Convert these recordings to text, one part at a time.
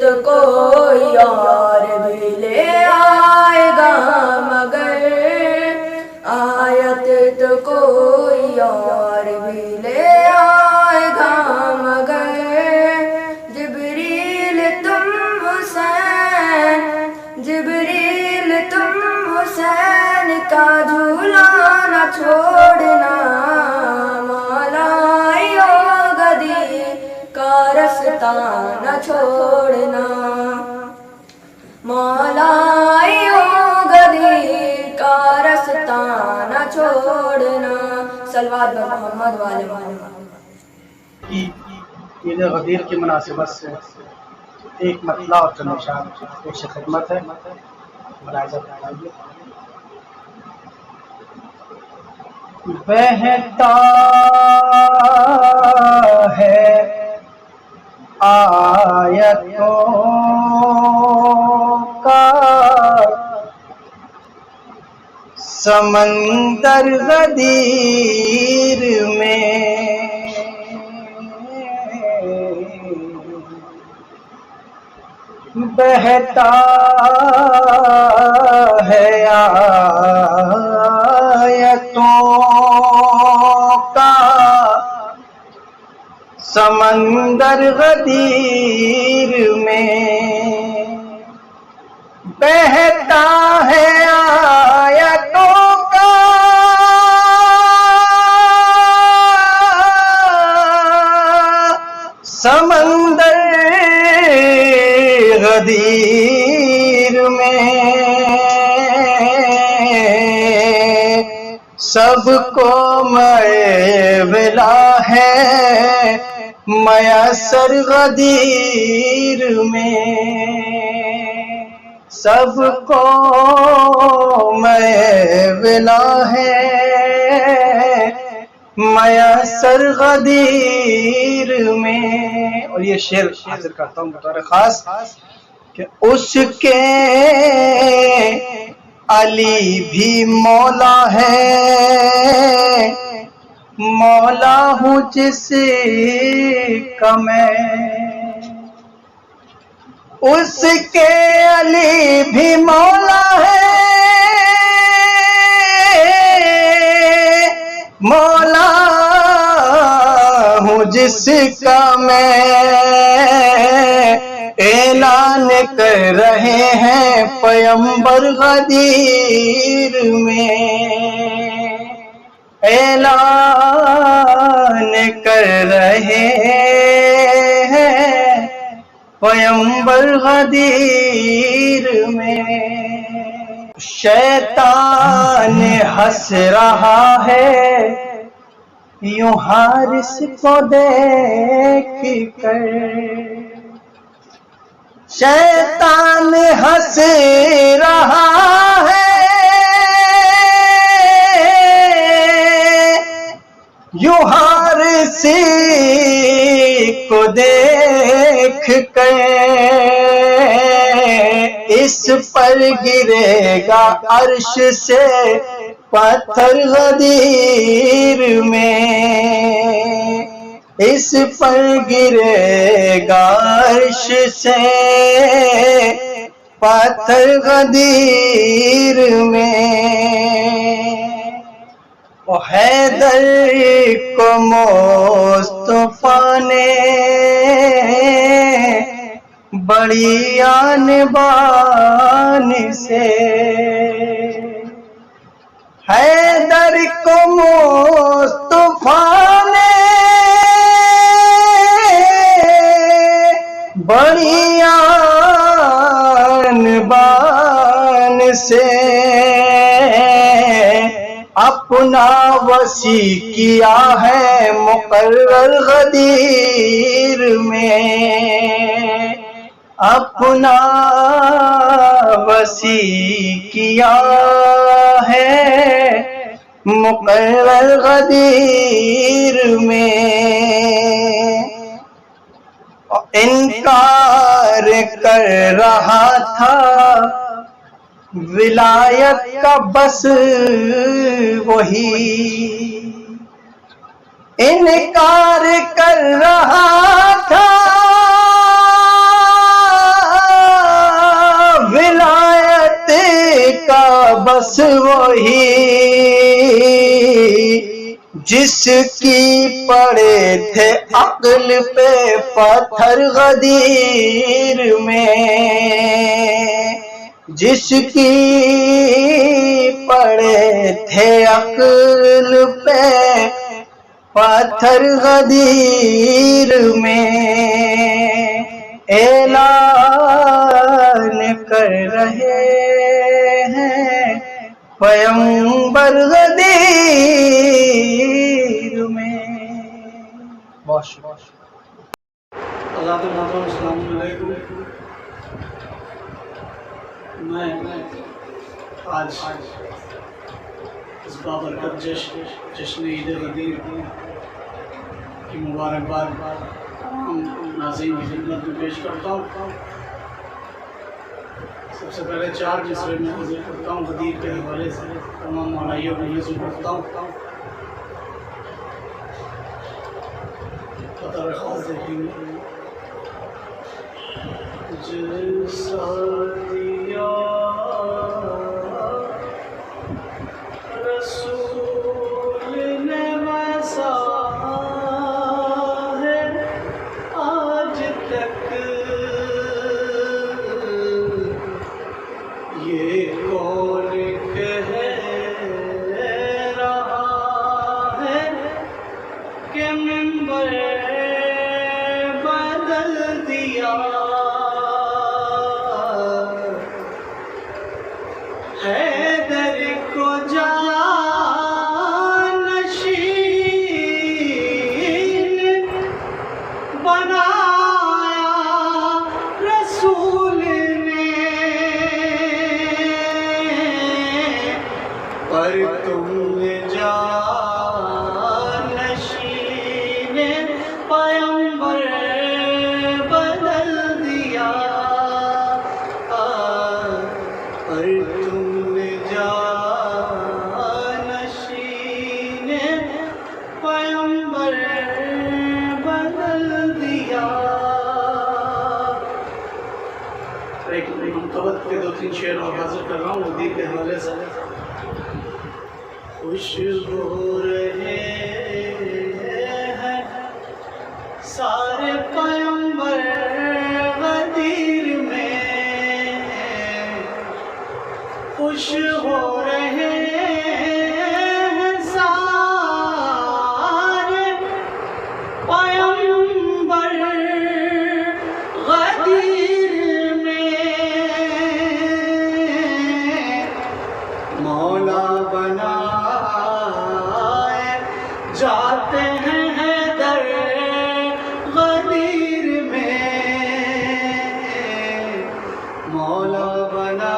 تو کوئی اور بھی لے آئے گا مگر آیت تو کوئی اور بھی لے آئے گا مگر جبریل تم حسین کا جھولا نہ چھوڑنا مولائیو گدی کا رستہ نہ چھوڑنا مولائیو گدی کا رستہ نہ چھوڑنا صلوات محمد والے محمد. عید غدیر کی مناسبت سے ایک مطلع اور چند اشعار پیش خدمت ہے. ملاحظہ فرمائیے. بہتا ہے آیتوں کا سمندر غدیر میں بہتا ہے آیتوں کا سمندر غدیر میں بہتا ہے آیتوں کا سمندر غدیر میں سب کو مولا ہے میسر غدیر میں سب کو مولا ہے میسر غدیر میں. اور یہ شعر حاضر کرتا ہوں بطور خاص کہ اس کے علی بھی مولا ہے مولا ہوں جس کا میں اس کے علی بھی مولا ہے مولا ہوں جس کا میں اعلان کر رہے ہیں پیمبر غدیر میں اعلان کر رہے ہیں پیمبر غدیر میں. شیطان ہنس رہا ہے یوں حارث کو دیکھ کر شیطان ہنس رہا ہے یوں حارث کو دیکھ کر اس پر گرے گا عرش سے پتھر غدیر میں اس پر گرے گا عرش سے پتھر غدیر میں. او حیدر کو مصطفیٰ نے بڑی آن بان سے حیدر کو مصطفیٰ نے بڑی آن بان سے اپنا وسیع کیا ہے مقرر غدیر میں اپنا وسیع کیا ہے مقرر غدیر میں. انکار کر رہا تھا ولایت کا بس وہی انکار کر رہا تھا بس وہی جس کی پڑے تھے عقل پہ پتھر غدیر میں، جس کی پڑے تھے عقل پہ پتھر غدیر میں، اعلان کر رہے ہیں پیغمبر غدیر میں۔ بہت شکریہ۔ حضرات محترم السلام علیکم۔ میں آج اس بابرکت جشن عید غدیر کی مبارکباد تمام ناظرین کی خدمت میں پیش کرتا ہوں۔ سب سے پہلے 4 مصرے میں حاضر کرتا ہوں غدیر کے حوالے سے، تمام معنیوں کو نظم کرتا ہوں۔ قطر خاص دیکھیں گے۔ جیسا دیا رسول نے ویسا ہے آج تک، یہ کون کہہ رہا ہے کہ منبر بدل دیا، حیدر کو جانشین بنایا رسول نے، پر تم نے جانشین پیغمبر بدل دیا، پر تم نے جانشین پیغمبر بدل دیا۔ ایک منقبت کے 2-3 شعر اور حاضر کر رہا ہوں غدیر کے حوالے سے۔ خوش ہو رہے ہیں سارے پیغمبر غدیر میں، خوش ہو رہے ہیں سارے پیغمبر غدیر میں، مولا بنائے جاتے ہیں حیدر غدیر میں، مولا بنائے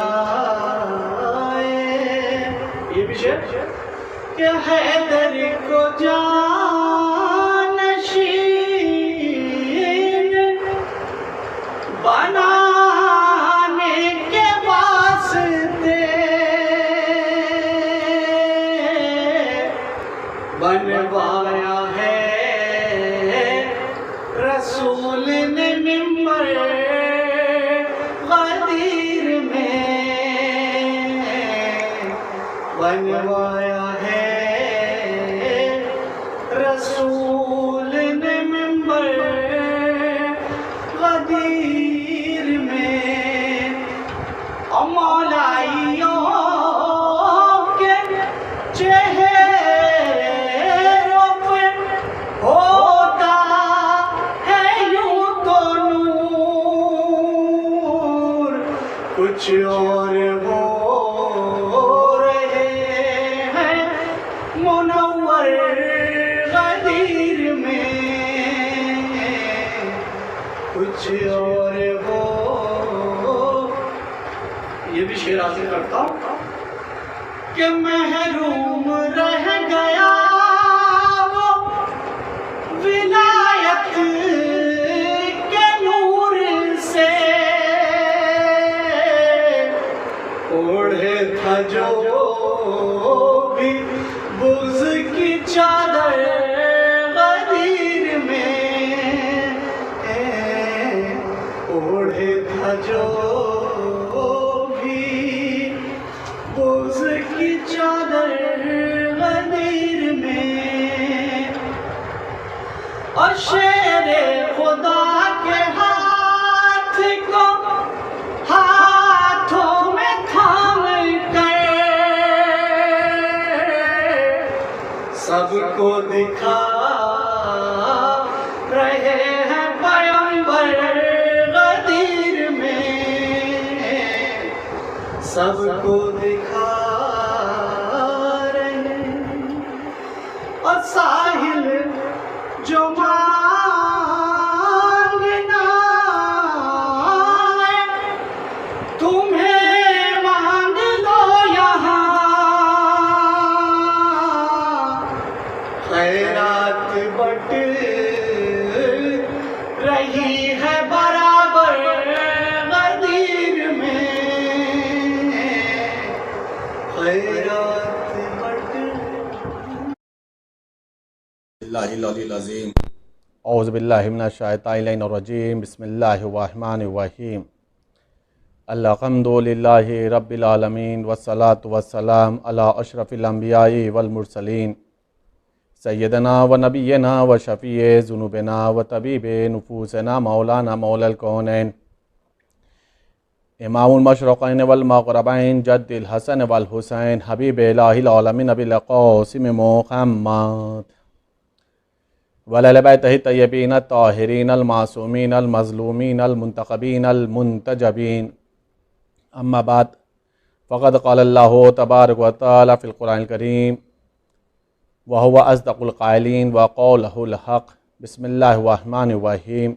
یہ بھی شعر کہ حیدر کو جانشین بنانے کے واسطے بنوایا ہے رسول نے منبر غدیر میں، بنوایا ہے رسول نے منبر غدیر میں، مولائیوں کے چہروں پہ ہوتا ہے یوں تو نور، کچھ اور ہو رہے ہیں منور غدیر میں، کچھ اور ہو۔ یہ بھی شعر حاصل کرتا ہوں کہ محروم رہ گیا وہ ولایت کے نور سے، اوڑھے تھا جو بھی بغض کی چادر غدیر میں، اوڑھے تھا جو بھی بغض سب کو دکھا رہے اور ساحل جو مانگنا ہے تمہیں مانگ لو یہاں خیرات بٹ رہی ہے برابر غدیر میں خیرات بٹ اللہ العلی العظیم اعوذ باللہ من الشیطان الرجیم بسم اللہ الرحمن الرحیم الحمد للہ رب العالمین والصلاة والسلام علی اشرف الانبیاء والمرسلین سیدنا و نبینا و شفیع ذنوبنا و طبیب نفوسنا مولانا مولا الکونین امام المشرقین والمغربین جد الحسن والحسین حبیب الہ العالمین ابی القاسم محمد وعلی بیتہ الطیبین الطاہرین المعصومین المظلومین المنتخبین المنتجبین اما بعد فقد قال اللہ تبارک و تعالی فی القرآن الکریم وهو اصدق القائلین وقولہ الحق بسم اللہ الرحمن الرحیم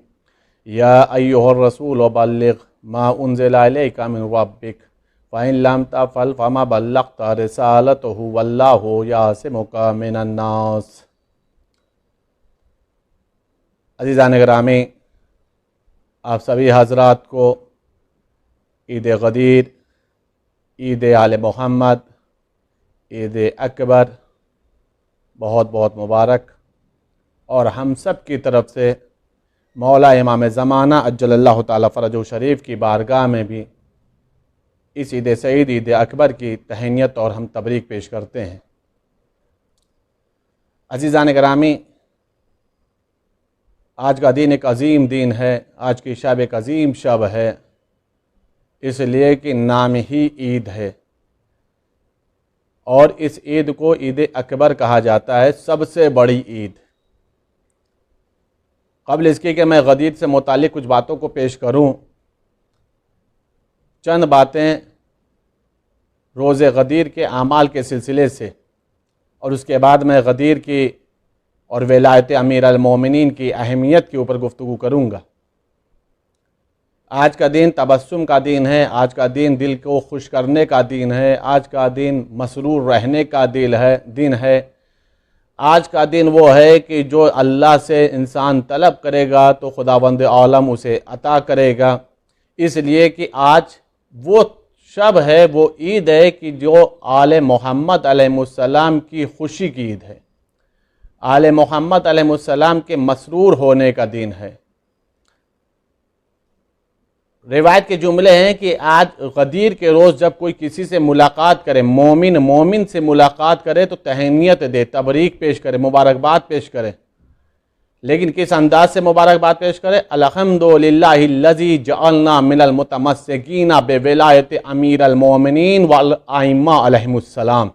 یا ایہا الرسول بلغ ما انزل الیک من ربک فإن لم تفعل فما بلغت رسالتہ واللہ یعصمک من الناس۔ عزیزان گرامی، آپ سبھی حضرات کو عید غدیر، عید آل محمد، عید اکبر بہت بہت مبارک، اور ہم سب کی طرف سے مولا امام زمانہ عجل اللہ تعالی فرجہ شریف کی بارگاہ میں بھی اس عید سعید عید اکبر کی تہنیت اور ہم تبریک پیش کرتے ہیں۔ عزیزان گرامی، آج کا دن ایک عظیم دن ہے، آج کی شب ایک عظیم شب ہے، اس لیے کہ نام ہی عید ہے، اور اس عید کو عید اکبر کہا جاتا ہے، سب سے بڑی عید۔ قبل اس کی کہ میں غدیر سے متعلق کچھ باتوں کو پیش کروں، چند باتیں روز غدیر کے اعمال کے سلسلے سے، اور اس کے بعد میں غدیر کی اور ولایت امیر المومنین کی اہمیت کے اوپر گفتگو کروں گا۔ آج کا دن تبسم کا دن ہے، آج کا دن دل کو خوش کرنے کا دن ہے، آج کا دن مسرور رہنے کا دن ہے۔ آج کا دن وہ ہے کہ جو اللہ سے انسان طلب کرے گا تو خداوند عالم اسے عطا کرے گا، اس لیے کہ آج وہ شب ہے، وہ عید ہے کہ جو آل محمد علیہ السلام کی خوشی کی عید ہے، آل محمد علیہ السلام کے مسرور ہونے کا دن ہے۔ روایت کے جملے ہیں کہ آج غدیر کے روز جب کوئی کسی سے ملاقات کرے، مومن سے ملاقات کرے تو تہنیت دے، تبریک پیش کرے، مبارکباد پیش کرے، لیکن کس انداز سے مبارکباد پیش کرے؟ الحمدللہ الذی جعلنا من المتمسکین بولایت امیر المومنین والائمہ علیہم السلام۔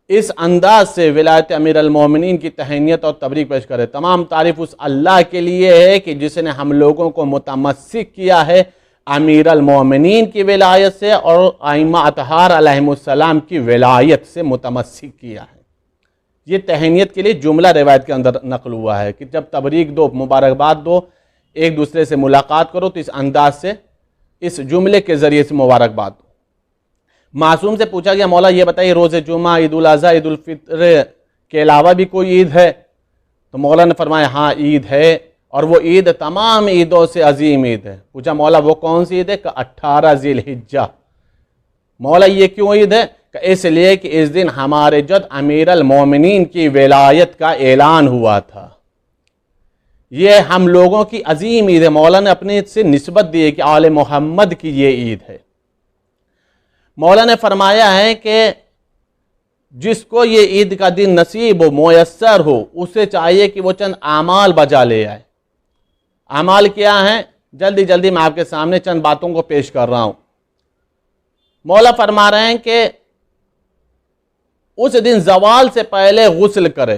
اس انداز سے ولایت امیر المومنین کی تہنیت اور تبریک پیش کرے۔ تمام تعریف اس اللہ کے لیے ہے کہ جس نے ہم لوگوں کو متمسک کیا ہے امیر المومنین کی ولایت سے اور ائمہ اطہار علیہم السلام کی ولایت سے متمسک کیا ہے۔ یہ تہنیت کے لیے جملہ روایت کے اندر نقل ہوا ہے کہ جب تبریک دو، مبارکباد دو، ایک دوسرے سے ملاقات کرو تو اس انداز سے، اس جملے کے ذریعے سے مبارکباد دو۔ معصوم سے پوچھا گیا مولا یہ بتائیے روز جمعہ، عید الاضحیٰ، عید الفطر کے علاوہ بھی کوئی عید ہے؟ تو مولا نے فرمایا ہاں عید ہے، اور وہ عید تمام عیدوں سے عظیم عید ہے۔ پوچھا مولا وہ کون سی عید ہے؟ کہ 18 ذی الحجہ۔ مولا یہ کیوں عید ہے؟ کہ اس لیے کہ اس دن ہمارے جد امیر المومنین کی ولایت کا اعلان ہوا تھا۔ یہ ہم لوگوں کی عظیم عید ہے، مولا نے اپنے سے نسبت دی ہے کہ آل محمد کی یہ عید ہے۔ مولا نے فرمایا ہے کہ جس کو یہ عید کا دن نصیب ہو، میسر ہو، اسے چاہیے کہ وہ چند اعمال بجا لے آئے۔ اعمال کیا ہیں؟ جلدی میں آپ کے سامنے چند باتوں کو پیش کر رہا ہوں۔ مولا فرما رہے ہیں کہ اس دن زوال سے پہلے غسل کرے،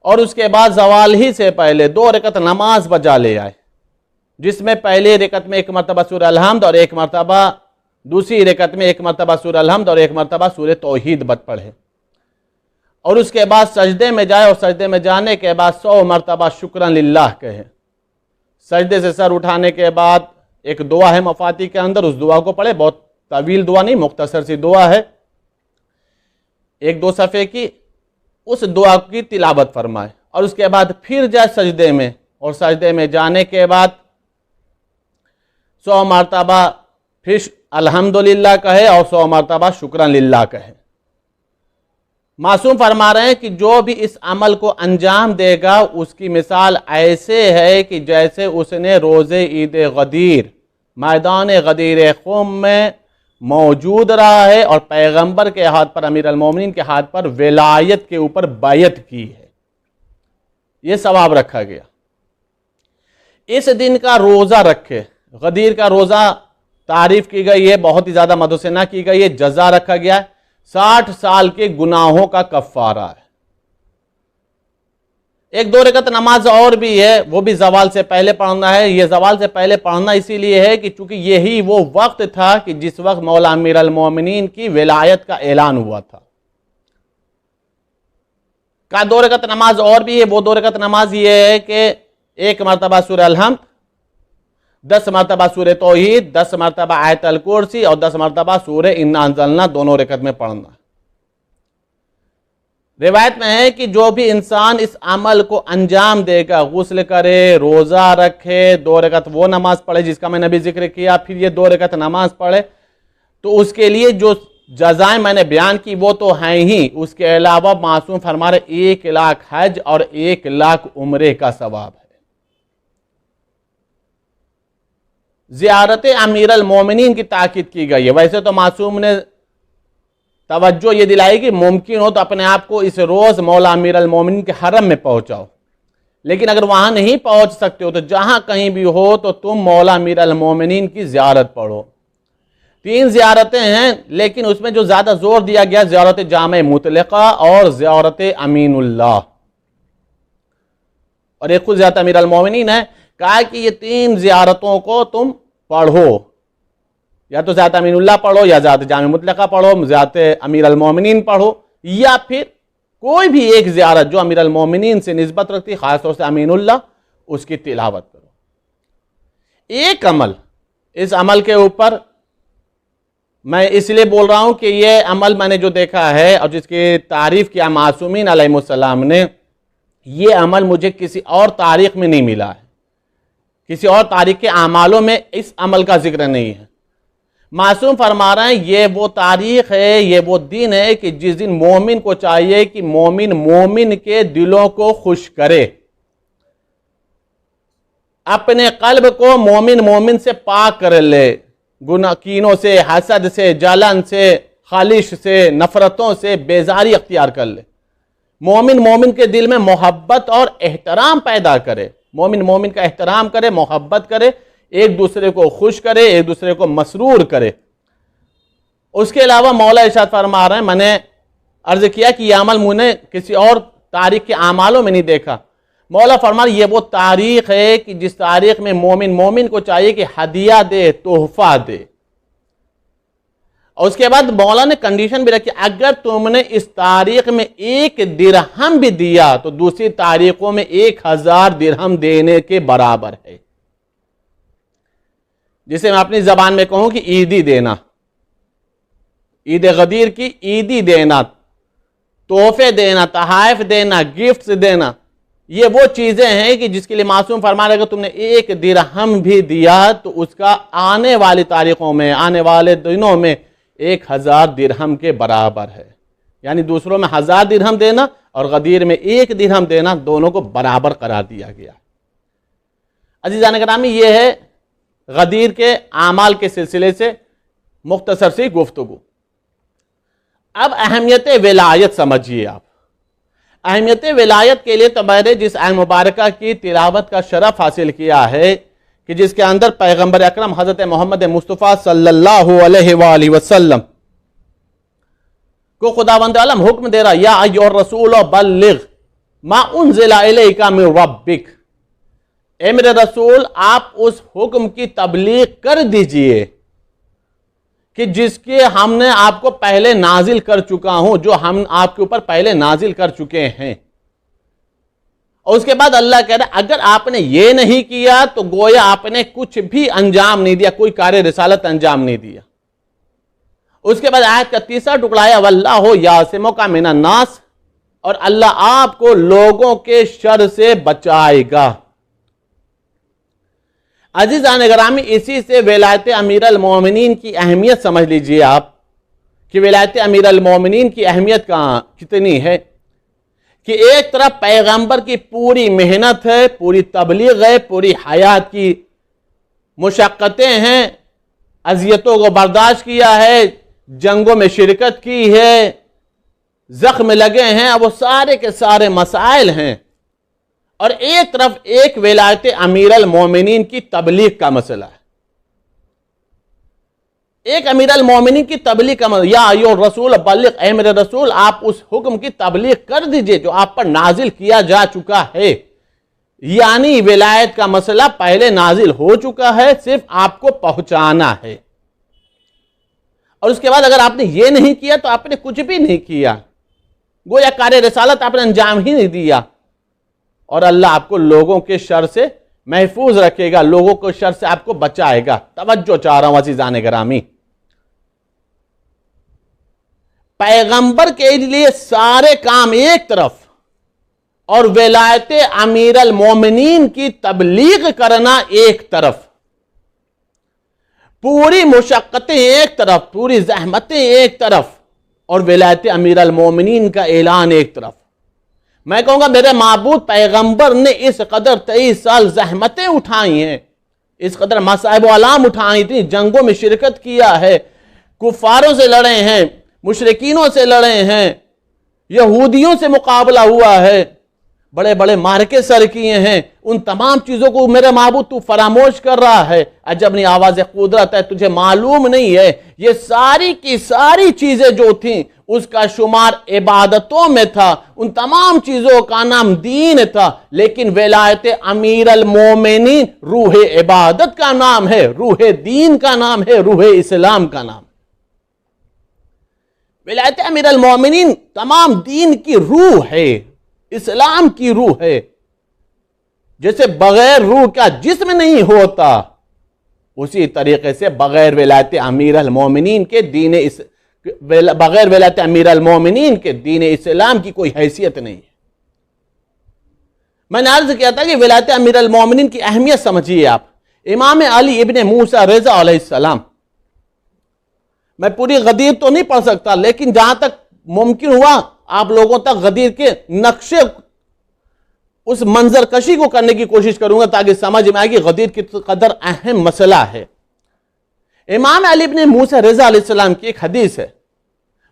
اور اس کے بعد زوال ہی سے پہلے 2 رکعت نماز بجا لے آئے۔ جس میں پہلی رکعت میں ایک مرتبہ سورہ الحمد اور ایک مرتبہ دوسری رکعت میں ایک مرتبہ سورہ الحمد اور ایک مرتبہ سورہ توحید پڑھے، اور اس کے بعد سجدے میں جائے اور سجدے میں جانے کے بعد 100 مرتبہ شکرا للہ کہے۔ سجدے سے سر اٹھانے کے بعد ایک دعا ہے مفاتیح کے اندر، اس دعا کو پڑھے، بہت طویل دعا نہیں، مختصر سی دعا ہے، 1-2 صفحے کی، اس دعا کی تلاوت فرمائے، اور اس کے بعد پھر جائے سجدے میں، اور سجدے میں جانے کے بعد 100 مرتبہ پھر الحمدللہ کہے اور 100 مرتبہ شکرا للہ کہے۔ معصوم فرما رہے ہیں کہ جو بھی اس عمل کو انجام دے گا اس کی مثال ایسے ہے کہ جیسے اس نے روز عید غدیر میدان غدیر خم میں موجود رہا ہے اور پیغمبر کے ہاتھ پر، امیر المومنین کے ہاتھ پر ولایت کے اوپر بیعت کی ہے، یہ ثواب رکھا گیا۔ اس دن کا روزہ رکھے، غدیر کا روزہ تعریف کی گئی ہے، بہت ہی زیادہ مدوسنہ کی گئی ہے، جزا رکھا گیا ہے، 60 سال کے گناہوں کا کفارہ ہے۔ 1-2 رکعت نماز اور بھی ہے، وہ بھی زوال سے پہلے پڑھنا ہے۔ یہ زوال سے پہلے پڑھنا اسی لیے ہے کہ چونکہ یہی وہ وقت تھا کہ جس وقت مولا امیر المومنین کی ولایت کا اعلان ہوا تھا۔ کا 2 رکعت نماز اور بھی ہے، وہ 2 رکعت نماز یہ ہے کہ 1 مرتبہ سورہ الحمد، 10 مرتبہ سورہ توحید، 10 مرتبہ آیت الکرسی اور 10 مرتبہ سورہ انا انزلنا دونوں رکعت میں پڑھنا ہے۔ روایت میں ہے کہ جو بھی انسان اس عمل کو انجام دے گا، غسل کرے، روزہ رکھے، 2 رکعت وہ نماز پڑھے جس کا میں نے ابھی ذکر کیا، پھر یہ 2 رکعت نماز پڑھے، تو اس کے لیے جو جزائیں میں نے بیان کی وہ تو ہیں ہی، اس کے علاوہ معصوم فرما رہے 1 لاکھ حج اور 1 لاکھ عمرے کا ثواب ہے۔ زیارت امیر المومنین کی تاکید کی گئی ہے۔ ویسے تو معصوم نے توجہ یہ دلائی کہ ممکن ہو تو اپنے آپ کو اس روز مولا امیر المومنین کے حرم میں پہنچاؤ، لیکن اگر وہاں نہیں پہنچ سکتے ہو تو جہاں کہیں بھی ہو تو تم مولا امیر المومنین کی زیارت پڑھو۔ 3 زیارتیں ہیں، لیکن اس میں جو زیادہ زور دیا گیا زیارت جامع مطلقہ اور زیارت امین اللہ، اور ایک خود زیارت امیر المومنین ہے۔ کہا کہ یہ 3 زیارتوں کو تم پڑھو، یا تو زیارت امین اللہ پڑھو، یا زیارت جامع مطلقہ پڑھو، زیارت امیر المومنین پڑھو، یا پھر کوئی بھی ایک زیارت جو امیر المومنین سے نسبت رکھتی، خاص طور سے امین اللہ، اس کی تلاوت کرو۔ ایک عمل، اس عمل کے اوپر میں اس لیے بول رہا ہوں کہ یہ عمل میں نے جو دیکھا ہے اور جس کی تعریف کیا معصومین علیہ السلام نے، یہ عمل مجھے کسی اور تاریخ میں نہیں ملا ہے، کسی اور تاریخ کے اعمالوں میں اس عمل کا ذکر نہیں ہے۔ معصوم فرما رہے ہیں یہ وہ تاریخ ہے، یہ وہ دن ہے کہ جس دن مومن کو چاہیے کہ مومن کے دلوں کو خوش کرے، اپنے قلب کو مومن سے پاک کر لے، کینوں سے، حسد سے، جلن سے، خالش سے، نفرتوں سے بیزاری اختیار کر لے۔ مومن کے دل میں محبت اور احترام پیدا کرے، مومن کا احترام کرے، محبت کرے، ایک دوسرے کو خوش کرے، ایک دوسرے کو مسرور کرے۔ اس کے علاوہ مولا ارشاد فرما رہے ہیں، میں نے عرض کیا کہ یہ عمل میں نے کسی اور تاریخ کے اعمالوں میں نہیں دیکھا۔ مولا فرما رہے ہیں یہ وہ تاریخ ہے کہ جس تاریخ میں مومن کو چاہیے کہ ہدیہ دے، تحفہ دے۔ اور اس کے بعد مولا نے کنڈیشن بھی رکھی، اگر تم نے اس تاریخ میں 1 درہم بھی دیا تو دوسری تاریخوں میں 1000 درہم دینے کے برابر ہے۔ جسے میں اپنی زبان میں کہوں کہ عیدی دینا، عید غدیر کی عیدی دینا، تحفے دینا، تحائف دینا، گفٹس دینا، یہ وہ چیزیں ہیں کہ جس کے لیے معصوم فرما رہے کہ تم نے 1 درہم بھی دیا تو اس کا آنے والی تاریخوں میں، آنے والے دنوں میں 1000 درہم کے برابر ہے۔ یعنی دوسروں میں 1000 درہم دینا اور غدیر میں 1 درہم دینا، دونوں کو برابر قرار دیا گیا۔ عزیزان گرامی، یہ ہے غدیر کے اعمال کے سلسلے سے مختصر سی گفتگو۔ اب اہمیت ولایت سمجھیے آپ۔ اہمیت ولایت کے لیے تو میں نے جس آیت مبارکہ کی تلاوت کا شرف حاصل کیا ہے کہ جس کے اندر پیغمبر اکرم حضرت محمد مصطفیٰ صلی اللہ علیہ وآلہ وسلم کو خداوند عالم حکم دے رہا، یا ایھا الرسول بلغ ما انزل الیک من ربک، اے میرے رسول آپ اس حکم کی تبلیغ کر دیجئے کہ جس کے ہم نے آپ کو پہلے نازل کر چکا ہوں، جو ہم آپ کے اوپر پہلے نازل کر چکے ہیں۔ اور اس کے بعد اللہ کہہ رہا ہے اگر آپ نے یہ نہیں کیا تو گویا آپ نے کچھ بھی انجام نہیں دیا، کوئی کار رسالت انجام نہیں دیا۔ اس کے بعد آیت کا تیسرا ٹکڑا ہے واللہ یعصمک من الناس، اور اللہ آپ کو لوگوں کے شر سے بچائے گا۔ عزیزان گرامی، اسی سے ولایت امیر المومنین کی اہمیت سمجھ لیجئے آپ کہ ولایت امیر المومنین کی اہمیت کتنی ہے کہ ایک طرف پیغمبر کی پوری محنت ہے، پوری تبلیغ ہے، پوری حیات کی مشقتیں ہیں، اذیتوں کو برداشت کیا ہے، جنگوں میں شرکت کی ہے، زخم لگے ہیں، وہ سارے کے سارے مسائل ہیں، اور ایک طرف ایک ولایت امیر المومنین کی تبلیغ کا مسئلہ ہے۔ ایک امیر المومنین کی تبلیغ کا مسئلہ، یا ایھا الرسول بلغ، اے میرے رسول آپ اس حکم کی تبلیغ کر دیجئے جو آپ پر نازل کیا جا چکا ہے۔ یعنی ولایت کا مسئلہ پہلے نازل ہو چکا ہے، صرف آپ کو پہنچانا ہے، اور اس کے بعد اگر آپ نے یہ نہیں کیا تو آپ نے کچھ بھی نہیں کیا، گویا کار رسالت آپ نے انجام ہی نہیں دیا، اور اللہ آپ کو لوگوں کے شر سے محفوظ رکھے گا، لوگوں کے شر سے آپ کو بچائے گا۔ توجہ چاہ رہا ہوں عزیزان گرامی، پیغمبر کے لیے سارے کام ایک طرف اور ولایت امیر المومنین کی تبلیغ کرنا ایک طرف، پوری مشقتیں ایک طرف، پوری زحمتیں ایک طرف، اور ولایت امیر المومنین کا اعلان ایک طرف۔ میں کہوں گا میرے معبود پیغمبر نے اس قدر 23 سال زحمتیں اٹھائی ہیں، اس قدر مصائب و آلام اٹھائی تھی، جنگوں میں شرکت کیا ہے، کفاروں سے لڑے ہیں، مشرکینوں سے لڑے ہیں، یہودیوں سے مقابلہ ہوا ہے، بڑے بڑے مارکے سر کیے ہیں، ان تمام چیزوں کو میرے معبود تو فراموش کر رہا ہے۔ عجب نہیں آواز قدرت ہے، تجھے معلوم نہیں ہے یہ ساری کی ساری چیزیں جو تھیں اس کا شمار عبادتوں میں تھا، ان تمام چیزوں کا نام دین تھا، لیکن ولایت امیر المومنین روح عبادت کا نام ہے، روح دین کا نام ہے، روح اسلام کا نام۔ ولایت امیر المومنین تمام دین کی روح ہے، اسلام کی روح ہے۔ جیسے بغیر روح کا جسم نہیں ہوتا، اسی طریقے سے بغیر ولایت امیر المومنین کے بغیر ولایت امیر المومنین کے دین اسلام کی کوئی حیثیت نہیں ہے۔ میں نے عرض کیا تھا کہ ولایت امیر المومنین کی اہمیت سمجھیے آپ۔ امام علی ابن موسیٰ رضا علیہ السلام، میں پوری غدیر تو نہیں پڑھ سکتا، لیکن جہاں تک ممکن ہوا آپ لوگوں تک غدیر کے نقشے، اس منظر کشی کو کرنے کی کوشش کروں گا تاکہ سمجھ میں آئے کہ غدیر کی قدر اہم مسئلہ ہے۔ امام علی ابن موسیٰ رضا علیہ السلام کی ایک حدیث ہے،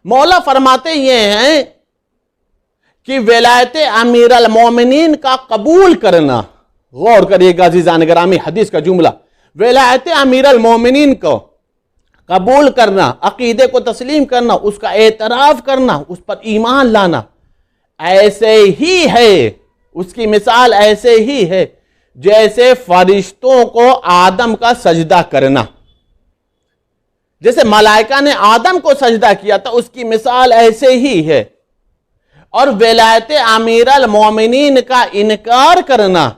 مولا فرماتے یہ ہیں کہ ولایت امیر المومنین کا قبول کرنا، غور کریے گا عزیزان گرامی حدیث کا جملہ، ولایت امیر المومنین کو قبول کرنا، عقیدے کو تسلیم کرنا، اس کا اعتراف کرنا، اس پر ایمان لانا، ایسے ہی ہے، اس کی مثال ایسے ہی ہے جیسے فرشتوں کو آدم کا سجدہ کرنا۔ جیسے ملائکہ نے آدم کو سجدہ کیا تھا، اس کی مثال ایسے ہی ہے۔ اور ولایت امیر المومنین کا انکار کرنا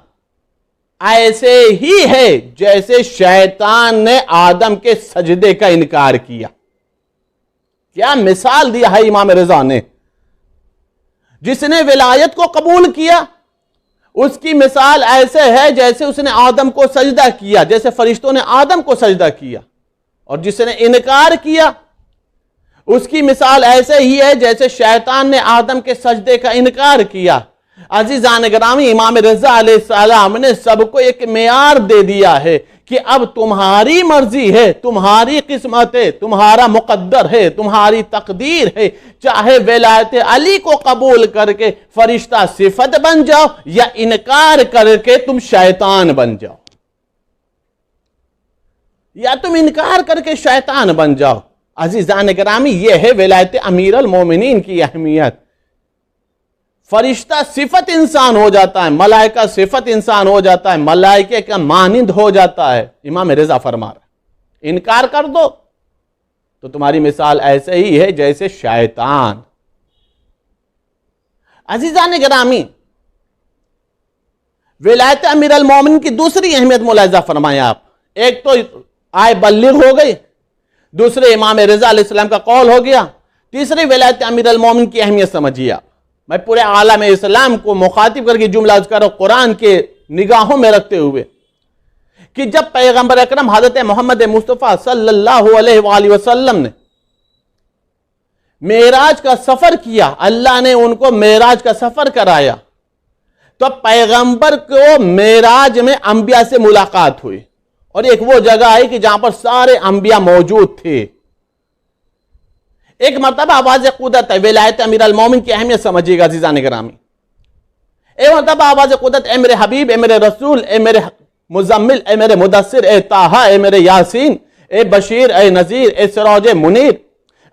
ایسے ہی ہے جیسے شیطان نے آدم کے سجدے کا انکار کیا۔ کیا مثال دیا ہے امام رضا نے؟ جس نے ولایت کو قبول کیا اس کی مثال ایسے ہے جیسے اس نے آدم کو سجدہ کیا، جیسے فرشتوں نے آدم کو سجدہ کیا، اور جس نے انکار کیا اس کی مثال ایسے ہی ہے جیسے شیطان نے آدم کے سجدے کا انکار کیا۔ عزیزان گرامی، امام رضا علیہ السلام نے سب کو ایک معیار دے دیا ہے کہ اب تمہاری مرضی ہے، تمہاری قسمت ہے، تمہارا مقدر ہے، تمہاری تقدیر ہے، چاہے ولایت علی کو قبول کر کے فرشتہ صفت بن جاؤ یا انکار کر کے تم شیطان بن جاؤ، یا تم انکار کر کے شیطان بن جاؤ۔ عزیزان گرامی، یہ ہے ولایت امیر المومنین کی اہمیت۔ فرشتہ صفت انسان ہو جاتا ہے، ملائکہ صفت انسان ہو جاتا ہے، ملائکے کا مانند ہو جاتا ہے۔ امام رضا فرما رہا ہے انکار کر دو تو تمہاری مثال ایسے ہی ہے جیسے شیطان۔ عزیزان گرامی، ولایت امیر المومنین کی دوسری اہمیت ملاحظہ فرمائیں آپ۔ ایک تو آئے بلغ ہو گئی، دوسرے امام رضا علیہ السلام کا قول ہو گیا، تیسری ولایت امیر المومنین کی اہمیت سمجھیے آپ۔ میں پورے عالم اسلام کو مخاطب کر کے جملہ عرض کر رہا ہوں قرآن کے نگاہوں میں رکھتے ہوئے کہ جب پیغمبر اکرم حضرت محمد مصطفیٰ صلی اللہ علیہ وآلہ وسلم نے معراج کا سفر کیا، اللہ نے ان کو معراج کا سفر کرایا، تو پیغمبر کو معراج میں انبیاء سے ملاقات ہوئی، اور ایک وہ جگہ ہے کہ جہاں پر سارے انبیاء موجود تھے۔ ایک مرتبہ آواز قدرت ہے، ولایت امیر المومنین کی اہمیت سمجھیے گا عزیزان گرامی۔ ایک مرتبہ آواز قدرت، اے میرے حبیب، اے میرے رسول، اے میرے مزمل، اے میرے مدثر، اے طٰہٰ، اے میرے یاسین، اے بشیر، اے نذیر، اے سراج منیر،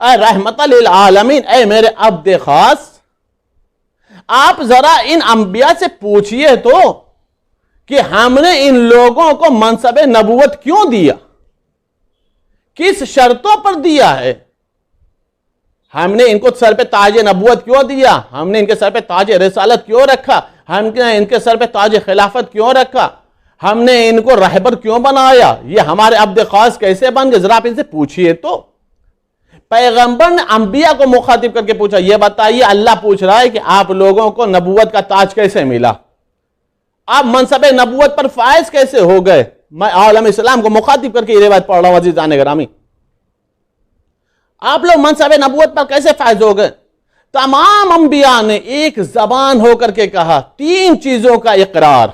اے رحمت للعالمین، اے میرے عبد خاص۔ آپ ذرا ان انبیاء سے پوچھئے تو کہ ہم نے ان لوگوں کو منصب نبوت کیوں دیا، کس شرطوں پر دیا ہے، ہم نے ان کو سر پہ تاج نبوت کیوں دیا، ہم نے ان کے سر پہ تاج رسالت کیوں رکھا، ہم نے ان کے سر پہ تاج خلافت کیوں رکھا، ہم نے ان کو رہبر کیوں بنایا، یہ ہمارے عبد خاص کیسے بن گئے، ذرا آپ ان سے پوچھئے تو۔ پیغمبر نے انبیاء کو مخاطب کر کے پوچھا، یہ بتائیے اللہ پوچھ رہا ہے کہ آپ لوگوں کو نبوت کا تاج کیسے ملا، آپ منصب نبوت پر فائز کیسے ہو گئے۔ میں عالم اسلام کو مخاطب کر کے یہ روایت پڑھ رہا ہوں عزیزان گرامی، آپ لوگ منصب نبوت پر کیسے فائز ہو گئے؟ تمام انبیاء نے ایک زبان ہو کر کے کہا، تین چیزوں کا اقرار،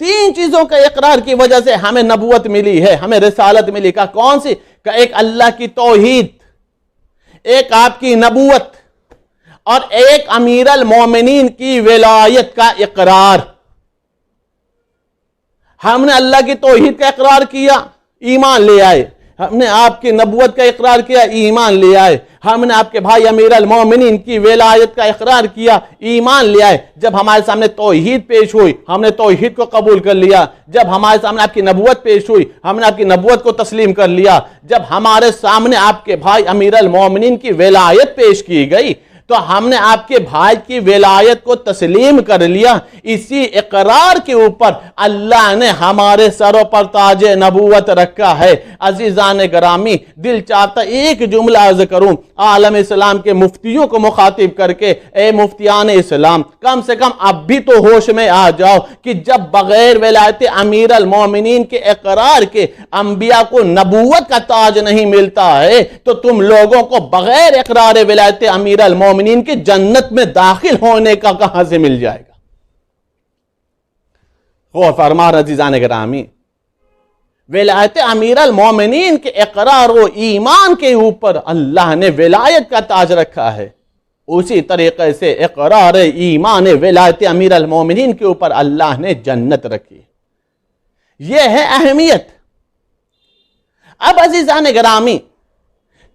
تین چیزوں کا اقرار کی وجہ سے ہمیں نبوت ملی ہے، ہمیں رسالت ملی۔ کہا کون سی؟ کہ ایک اللہ کی توحید، ایک آپ کی نبوت، اور ایک امیر المومنین کی ولایت کا اقرار۔ ہم نے اللہ کی توحید کا اقرار کیا، ایمان لے آئے، ہم نے آپ کی نبوت کا اقرار کیا، ایمان لے آئے، ہم نے آپ کے بھائی امیر المومنین کی ولایت کا اقرار کیا، ایمان لے آئے۔ جب ہمارے سامنے توحید پیش ہوئی ہم نے توحید کو قبول کر لیا، جب ہمارے سامنے آپ کی نبوت پیش ہوئی ہم نے آپ کی نبوت کو تسلیم کر لیا، جب ہمارے سامنے آپ کے بھائی امیر المومنین کی ولایت پیش کی گئی تو ہم نے آپ کے بھائی کی ولایت کو تسلیم کر لیا۔ اسی اقرار کے اوپر اللہ نے ہمارے سروں پر تاج نبوت رکھا ہے۔ عزیزان گرامی، دل چاہتا ایک جملہ عرض کروں عالم اسلام کے مفتیوں کو مخاطب کر کے، اے مفتیان اسلام، کم سے کم اب بھی تو ہوش میں آ جاؤ کہ جب بغیر ولایت امیر المومنین کے اقرار کے انبیاء کو نبوت کا تاج نہیں ملتا ہے تو تم لوگوں کو بغیر اقرار ولایت امیر المومنین کے جنت میں داخل ہونے کا کہاں سے مل جائے گا؟ غور فرما عزیزان گرامی، ولایت امیر المومنین کے اقرار و ایمان کے اوپر اللہ نے ولایت کا تاج رکھا ہے، اسی طریقے سے اقرار ایمان ولایت امیر المومنین کے اوپر اللہ نے جنت رکھی۔ یہ ہے اہمیت۔ اب عزیزان گرامی،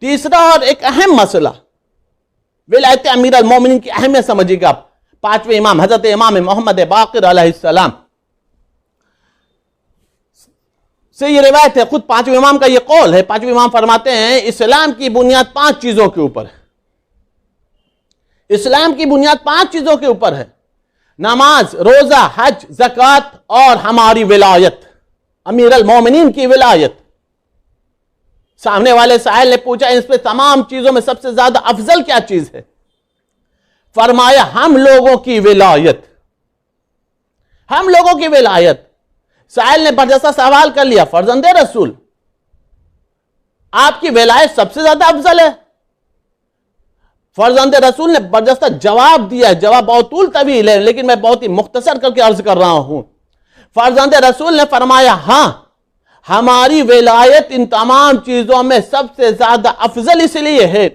تیسرا اور ایک اہم مسئلہ، ولایت امیر المومنین کی اہمیت سمجھیے گا۔ پانچویں امام حضرت امام محمد باقر علیہ السلام سے یہ روایت ہے، خود پانچویں امام کا یہ قول ہے۔ پانچویں امام فرماتے ہیں اسلام کی بنیاد 5 چیزوں کے اوپر ہے، اسلام کی بنیاد 5 چیزوں کے اوپر ہے، نماز، روزہ، حج، زکوٰۃ اور ہماری ولایت، امیر المومنین کی ولایت۔ سامنے والے سائل نے پوچھا اس پہ تمام چیزوں میں سب سے زیادہ افضل کیا چیز ہے؟ فرمایا ہم لوگوں کی ولایت، ہم لوگوں کی ولایت۔ سائل نے برجستہ سوال کر لیا، فرزند رسول آپ کی ولایت سب سے زیادہ افضل ہے؟ فرزند رسول نے برجستہ جواب دیا، جواب بہت طویل ہے لیکن میں بہت ہی مختصر کر کے عرض کر رہا ہوں۔ فرزند رسول نے فرمایا ہاں، ہماری ولایت ان تمام چیزوں میں سب سے زیادہ افضل اس لیے ہے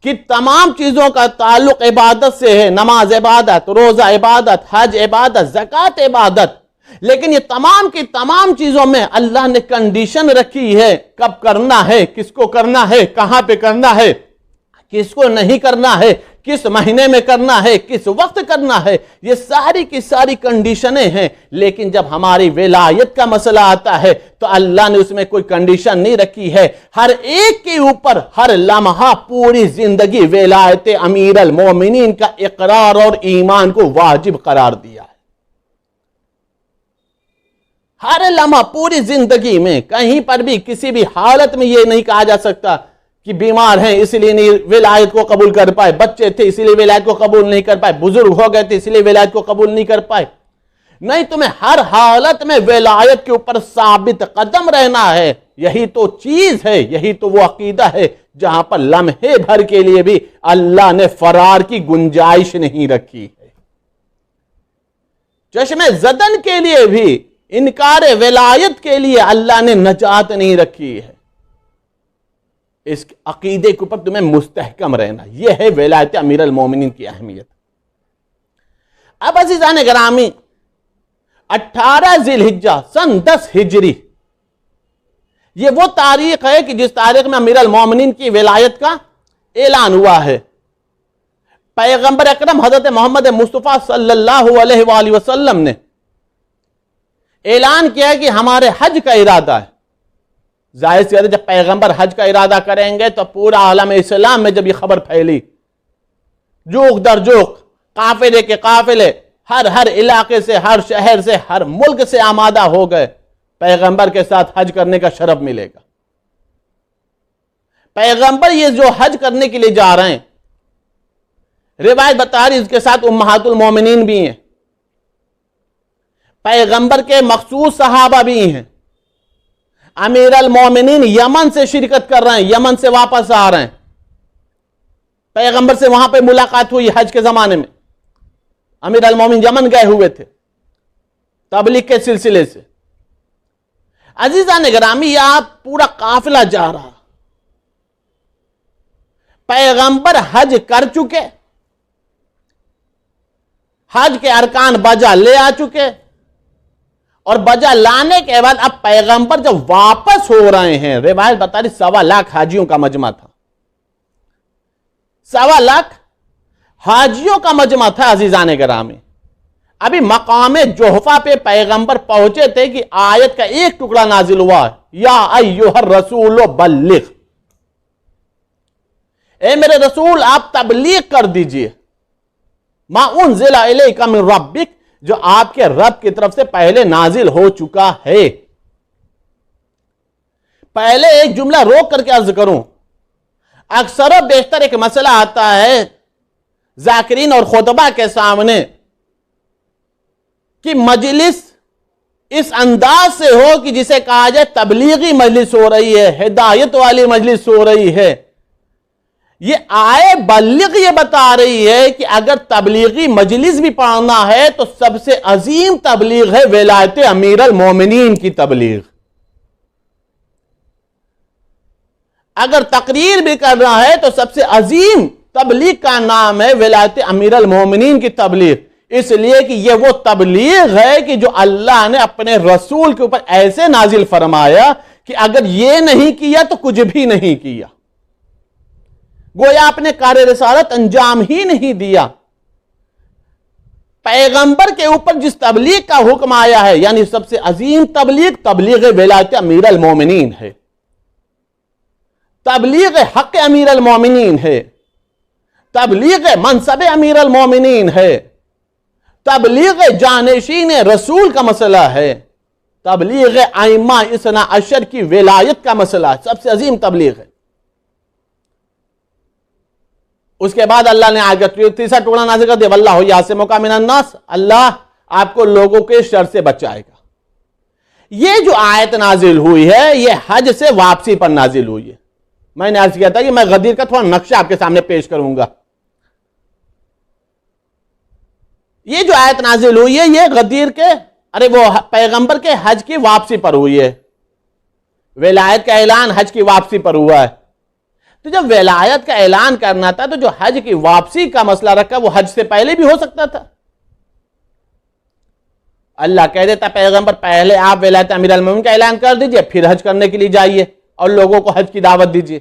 کہ تمام چیزوں کا تعلق عبادت سے ہے، نماز عبادت، روزہ عبادت، حج عبادت، زکوٰۃ عبادت، لیکن یہ تمام کی تمام چیزوں میں اللہ نے کنڈیشن رکھی ہے، کب کرنا ہے، کس کو کرنا ہے، کہاں پہ کرنا ہے، کس کو نہیں کرنا ہے، کس مہینے میں کرنا ہے، کس وقت کرنا ہے، یہ ساری کی ساری کنڈیشنیں ہیں. لیکن جب ہماری ولایت کا مسئلہ آتا ہے تو اللہ نے اس میں کوئی کنڈیشن نہیں رکھی ہے. ہر ایک کے اوپر ہر لمحہ پوری زندگی ولایت امیر المومنین کا اقرار اور ایمان کو واجب قرار دیا ہے. ہر لمحہ پوری زندگی میں کہیں پر بھی کسی بھی حالت میں یہ نہیں کہا جا سکتا کہ بیمار ہیں اس لیے نہیں ولایت کو قبول کر پائے، بچے تھے اس لیے ولایت کو قبول نہیں کر پائے، بزرگ ہو گئے تھے اس لیے ولایت کو قبول نہیں کر پائے. نہیں، تمہیں ہر حالت میں ولایت کے اوپر ثابت قدم رہنا ہے. یہی تو چیز ہے، یہی تو وہ عقیدہ ہے جہاں پر لمحے بھر کے لیے بھی اللہ نے فرار کی گنجائش نہیں رکھی ہے. چشم زدن کے لیے بھی، انکار ولایت کے لیے اللہ نے نجات نہیں رکھی ہے. اس عقیدے کے اوپر تمہیں مستحکم رہنا، یہ ہے ولایت امیر المومنین کی اہمیت. اب عزیزان گرامی، 18 ذی الحجہ سن 10 ہجری، یہ وہ تاریخ ہے کہ جس تاریخ میں امیر المومنین کی ولایت کا اعلان ہوا ہے. پیغمبر اکرم حضرت محمد مصطفیٰ صلی اللہ علیہ وآلہ وسلم نے اعلان کیا کہ ہمارے حج کا ارادہ ہے. ظاہر سی بات ہے جب پیغمبر حج کا ارادہ کریں گے تو پورا عالم اسلام میں جب یہ خبر پھیلی، جوق در جوق، قافلے کے قافلے ہر علاقے سے، ہر شہر سے، ہر ملک سے آمادہ ہو گئے. پیغمبر کے ساتھ حج کرنے کا شرف ملے گا. پیغمبر یہ جو حج کرنے کے لیے جا رہے ہیں، روایت بتا رہی اس کے ساتھ امہات المومنین بھی ہیں، پیغمبر کے مخصوص صحابہ بھی ہیں. امیر المومنین یمن سے شرکت کر رہے ہیں، یمن سے واپس آ رہے ہیں. پیغمبر سے وہاں پہ ملاقات ہوئی حج کے زمانے میں. امیر المومنین یمن گئے ہوئے تھے تبلیغ کے سلسلے سے. عزیزان گرامی، یہ پورا قافلہ جا رہا، پیغمبر حج کر چکے، حج کے ارکان بجا لے آ چکے، اور بجا لانے کے بعد اب پیغمبر جب واپس ہو رہے ہیں، روایت بتا رہی 1.25 لاکھ حاجیوں کا مجمع تھا. 1.25 لاکھ حاجیوں کا مجمع تھا. عزیزان گرامی، ابھی مقام جحفہ پہ پیغمبر پہنچے تھے کہ آیت کا ایک ٹکڑا نازل ہوا، یا ایھا الرسول بلغ، اے میرے رسول آپ تبلیغ کر دیجئے، ما انزل الیک من ربک، جو آپ کے رب کی طرف سے پہلے نازل ہو چکا ہے. پہلے ایک جملہ روک کر کے عرض کروں، اکثر و بیشتر ایک مسئلہ آتا ہے ذاکرین اور خطبہ کے سامنے کہ مجلس اس انداز سے ہو کہ جسے کہا جائے تبلیغی مجلس ہو رہی ہے، ہدایت والی مجلس ہو رہی ہے. یہ آئے بلغ یہ بتا رہی ہے کہ اگر تبلیغی مجلس بھی پڑھنا ہے تو سب سے عظیم تبلیغ ہے ولایت امیر المومنین کی تبلیغ. اگر تقریر بھی کرنا ہے تو سب سے عظیم تبلیغ کا نام ہے ولایت امیر المومنین کی تبلیغ، اس لیے کہ یہ وہ تبلیغ ہے کہ جو اللہ نے اپنے رسول کے اوپر ایسے نازل فرمایا کہ اگر یہ نہیں کیا تو کچھ بھی نہیں کیا، گویا اپنے کار رسالت انجام ہی نہیں دیا. پیغمبر کے اوپر جس تبلیغ کا حکم آیا ہے، یعنی سب سے عظیم تبلیغ، تبلیغ ولایت امیر المومنین ہے، تبلیغ حق امیر المومنین ہے، تبلیغ منصب امیر المومنین ہے، تبلیغ جانشین رسول کا مسئلہ ہے، تبلیغ ائمہ اثنا عشر کی ولایت کا مسئلہ ہے، سب سے عظیم تبلیغ ہے. اس کے بعد اللہ نے آگے تیسرا ٹکڑا نازل کر دیا، واللہ یعصمک من الناس، اللہ آپ کو لوگوں کے شر سے بچائے گا. یہ جو آیت نازل ہوئی ہے یہ حج سے واپسی پر نازل ہوئی ہے. میں نے عرض کیا تھا کہ میں غدیر کا تھوڑا نقشہ آپ کے سامنے پیش کروں گا. یہ جو آیت نازل ہوئی ہے یہ غدیر کے پیغمبر کے حج کی واپسی پر ہوئی ہے. ولایت کا اعلان حج کی واپسی پر ہوا ہے. تو جب ولایت کا اعلان کرنا تھا تو جو حج کی واپسی کا مسئلہ رکھا وہ حج سے پہلے بھی ہو سکتا تھا. اللہ کہہ دیتا پیغمبر پہلے آپ ولایت امیر المومنین کا اعلان کر دیجئے، پھر حج کرنے کے لیے جائیے اور لوگوں کو حج کی دعوت دیجئے.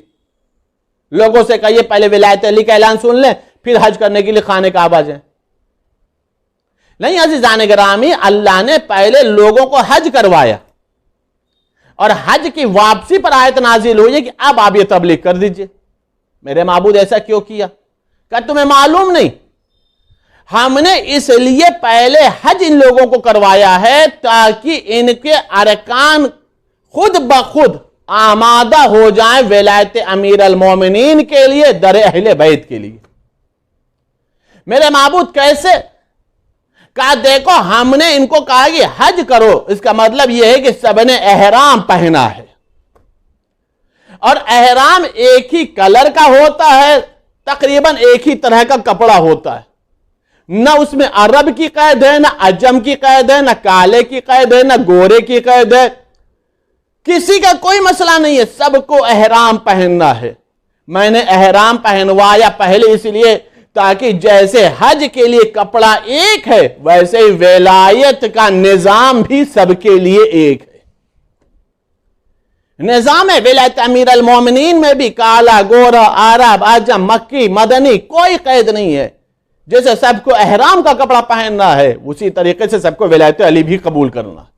لوگوں سے کہیے پہلے ولایت علی کا اعلان سن لیں، پھر حج کرنے کے لیے خانہ کعبہ جائیں؟ نہیں عزیزان گرامی، اللہ نے پہلے لوگوں کو حج کروایا اور حج کی واپسی پر آیت نازل ہوئی کہ اب آپ یہ تبلیغ کر دیجئے۔ میرے معبود ایسا کیوں کیا؟ کہ تمہیں معلوم نہیں؟ ہم نے اس لیے پہلے حج ان لوگوں کو کروایا ہے تاکہ ان کے ارکان خود بخود آمادہ ہو جائیں ولایت امیر المومنین کے لیے، در اہل بیت کے لیے۔ میرے معبود کیسے؟ کہا دیکھو ہم نے ان کو کہا کہ حج کرو، اس کا مطلب یہ ہے کہ سب نے احرام پہنا ہے، اور احرام ایک ہی کلر کا ہوتا ہے، تقریباً ایک ہی طرح کا کپڑا ہوتا ہے، نہ اس میں عرب کی قید ہے، نہ عجم کی قید ہے، نہ کالے کی قید ہے، نہ گورے کی قید ہے، کسی کا کوئی مسئلہ نہیں ہے، سب کو احرام پہننا ہے۔ میں نے احرام پہنوایا پہلے اس لیے تاکہ جیسے حج کے لیے کپڑا ایک ہے ویسے ہی ولایت کا نظام بھی سب کے لیے ایک ہے۔ نظام ہے ولایت امیر المومنین میں بھی کالا، گورا، عرب، عجم، مکی، مدنی، کوئی قید نہیں ہے۔ جیسے سب کو احرام کا کپڑا پہننا ہے اسی طریقے سے سب کو ولایت علی بھی قبول کرنا ہے۔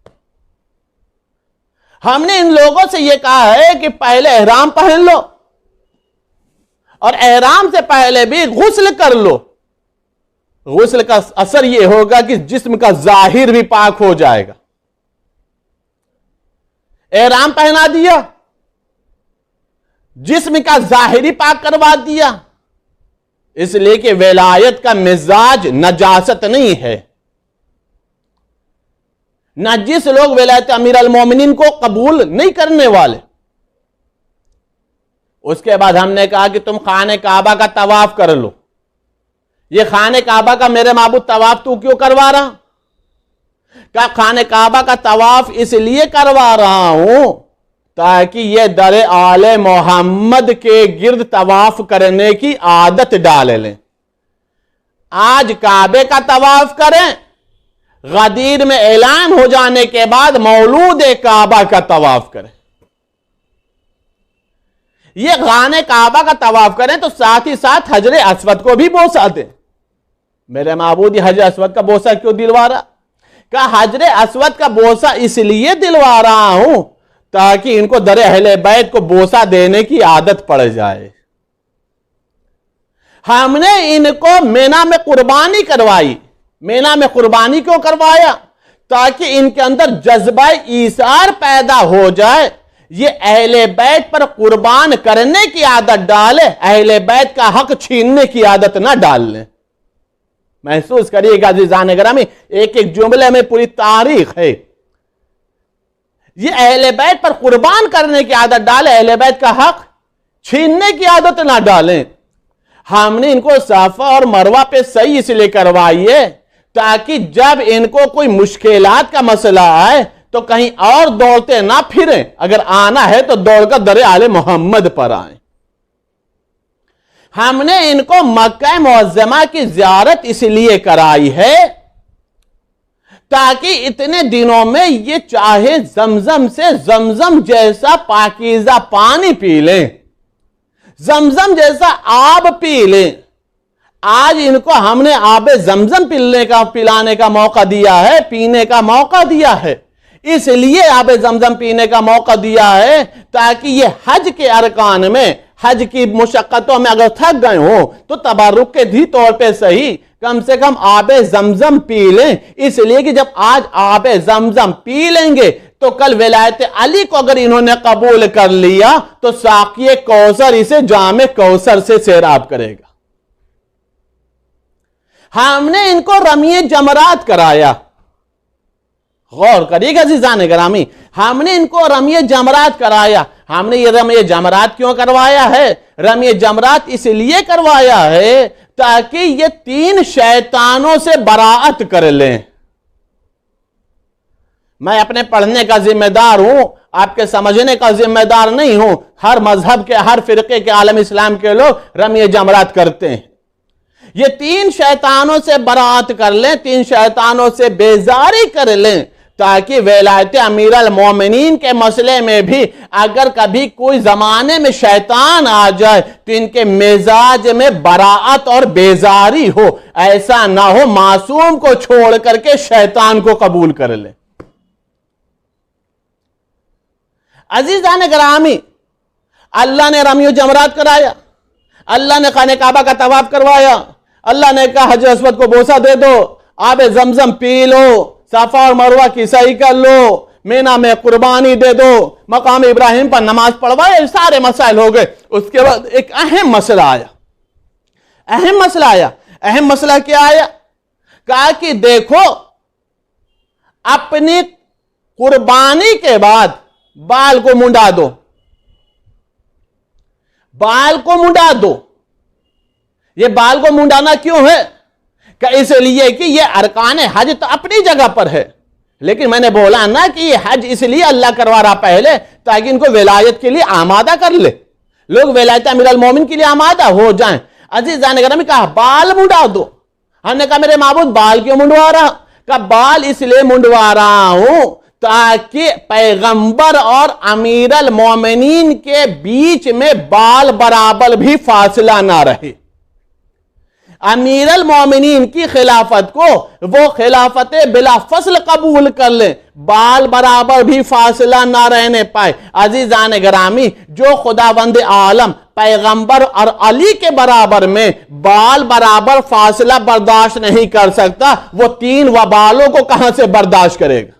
ہم نے ان لوگوں سے یہ کہا ہے کہ پہلے احرام پہن لو، اور احرام سے پہلے بھی غسل کر لو۔ غسل کا اثر یہ ہوگا کہ جسم کا ظاہر بھی پاک ہو جائے گا۔ احرام پہنا دیا، جسم کا ظاہری پاک کروا دیا، اس لیے کہ ولایت کا مزاج نجاست نہیں ہے۔ نجس لوگ ولایت امیر المومنین کو قبول نہیں کرنے والے۔ اس کے بعد ہم نے کہا کہ تم خانہ کعبہ کا طواف کر لو۔ یہ خانہ کعبہ کا میرے معبود طواف تو کیوں کروا رہا؟ کہ خانہ کعبہ کا طواف اس لیے کروا رہا ہوں تاکہ یہ در آل محمد کے گرد طواف کرنے کی عادت ڈال لیں۔ آج کعبے کا طواف کریں، غدیر میں اعلان ہو جانے کے بعد مولود کعبہ کا طواف کریں۔ یہ خانہ کعبہ کا طواف کریں تو ساتھ ہی ساتھ حجر اسود کو بھی بوسہ دیں۔ میرے معبود یہ حجر اسود کا بوسہ کیوں دلوا رہا؟ کہ حجر اسود کا بوسہ اس لیے دلوا رہا ہوں تاکہ ان کو در اہل بیت کو بوسہ دینے کی عادت پڑ جائے۔ ہم نے ان کو مینا میں قربانی کروائی۔ مینا میں قربانی کیوں کروایا؟ تاکہ ان کے اندر جذبہ ایثار پیدا ہو جائے، یہ اہل بیت پر قربان کرنے کی عادت ڈالے، اہل بیت کا حق چھیننے کی عادت نہ ڈال لیں۔ محسوس کریے گا عزیزان گرامی، ایک ایک جملے میں پوری تاریخ ہے۔ یہ اہل بیت پر قربان کرنے کی عادت ڈالے، اہل بیت کا حق چھیننے کی عادت نہ ڈالیں۔ ہم نے ان کو صفا اور مروہ پہ صحیح اس لیے کروائیے تاکہ جب ان کو کوئی مشکلات کا مسئلہ آئے تو کہیں اور دوڑتے نہ پھریں، اگر آنا ہے تو دوڑ کر در آل محمد پر آئیں۔ ہم نے ان کو مکہ معظمہ کی زیارت اس لیے کرائی ہے تاکہ اتنے دنوں میں یہ چاہے زمزم سے زمزم جیسا پاکیزہ پانی پی لیں، زمزم جیسا آب پی لیں۔ آج ان کو ہم نے آب زمزم پلانے کا موقع دیا ہے، پینے کا موقع دیا ہے۔ اس لیے آب زمزم پینے کا موقع دیا ہے تاکہ یہ حج کے ارکان میں، حج کی مشقتوں میں اگر تھک گئے ہوں تو تبرک کے بھی طور پہ صحیح کم سے کم آب زمزم پی لیں۔ اس لیے کہ جب آج آب زمزم پی لیں گے تو کل ولایت علی کو اگر انہوں نے قبول کر لیا تو ساقی کوثر اسے جام کوثر سے سیراب کرے گا۔ ہم نے ان کو رمی جمرات کرایا۔ غور کریے گا عزیزان گرامی، ہم نے ان کو رمی جمرات کرایا۔ ہم نے یہ رمی جمرات کیوں کروایا ہے؟ رمی جمرات اس لیے کروایا ہے تاکہ یہ 3 شیطانوں سے براعت کر لیں۔ میں اپنے پڑھنے کا ذمہ دار ہوں، آپ کے سمجھنے کا ذمہ دار نہیں ہوں۔ ہر مذہب کے، ہر فرقے کے، عالم اسلام کے لوگ رمی جمرات کرتے ہیں۔ یہ 3 شیطانوں سے براعت کر لیں، 3 شیطانوں سے بیزاری کر لیں تاکہ ولایت امیر المومنین کے مسئلے میں بھی اگر کبھی کوئی زمانے میں شیطان آ جائے تو ان کے مزاج میں براعت اور بیزاری ہو، ایسا نہ ہو معصوم کو چھوڑ کر کے شیطان کو قبول کر لے۔ عزیزان گرامی، اللہ نے رمی و جمرات کرایا، اللہ نے خانہ کعبہ کا طواف کروایا، اللہ نے کہا حجر اسود کو بوسہ دے دو، آب زمزم پی لو، صفا اور مروہ کی سعی کر لو، مینا میں قربانی دے دو، مقام ابراہیم پر نماز پڑھوائے، سارے مسائل ہو گئے۔ اس کے بعد ایک اہم مسئلہ آیا۔ اہم مسئلہ کیا آیا؟ کہا کہ دیکھو اپنی قربانی کے بعد بال کو منڈا دو، یہ بال کو منڈانا کیوں ہے؟ کہ اس لیے کہ یہ ارکان حج تو اپنی جگہ پر ہے، لیکن میں نے بولا نا کہ یہ حج اس لیے اللہ کروا رہا پہلے تاکہ ان کو ولایت کے لیے آمادہ کر لے، لوگ ولایت امیر المومن کے لیے آمادہ ہو جائیں۔ عزیزان گرامی، کہا بال منڈا دو۔ ہم نے کہا میرے معبود بال کیوں منڈوا رہا؟ کہا بال اس لیے منڈوا رہا ہوں تاکہ پیغمبر اور امیر المومنین کے بیچ میں بال برابر بھی فاصلہ نہ رہے۔ امیر المومنین کی خلافت کو وہ خلافت بلا فصل قبول کر لیں، بال برابر بھی فاصلہ نہ رہنے پائے۔ عزیزان گرامی، جو خداوند عالم پیغمبر اور علی کے برابر میں بال برابر فاصلہ برداشت نہیں کر سکتا، وہ تین وبالوں کو کہاں سے برداشت کرے گا؟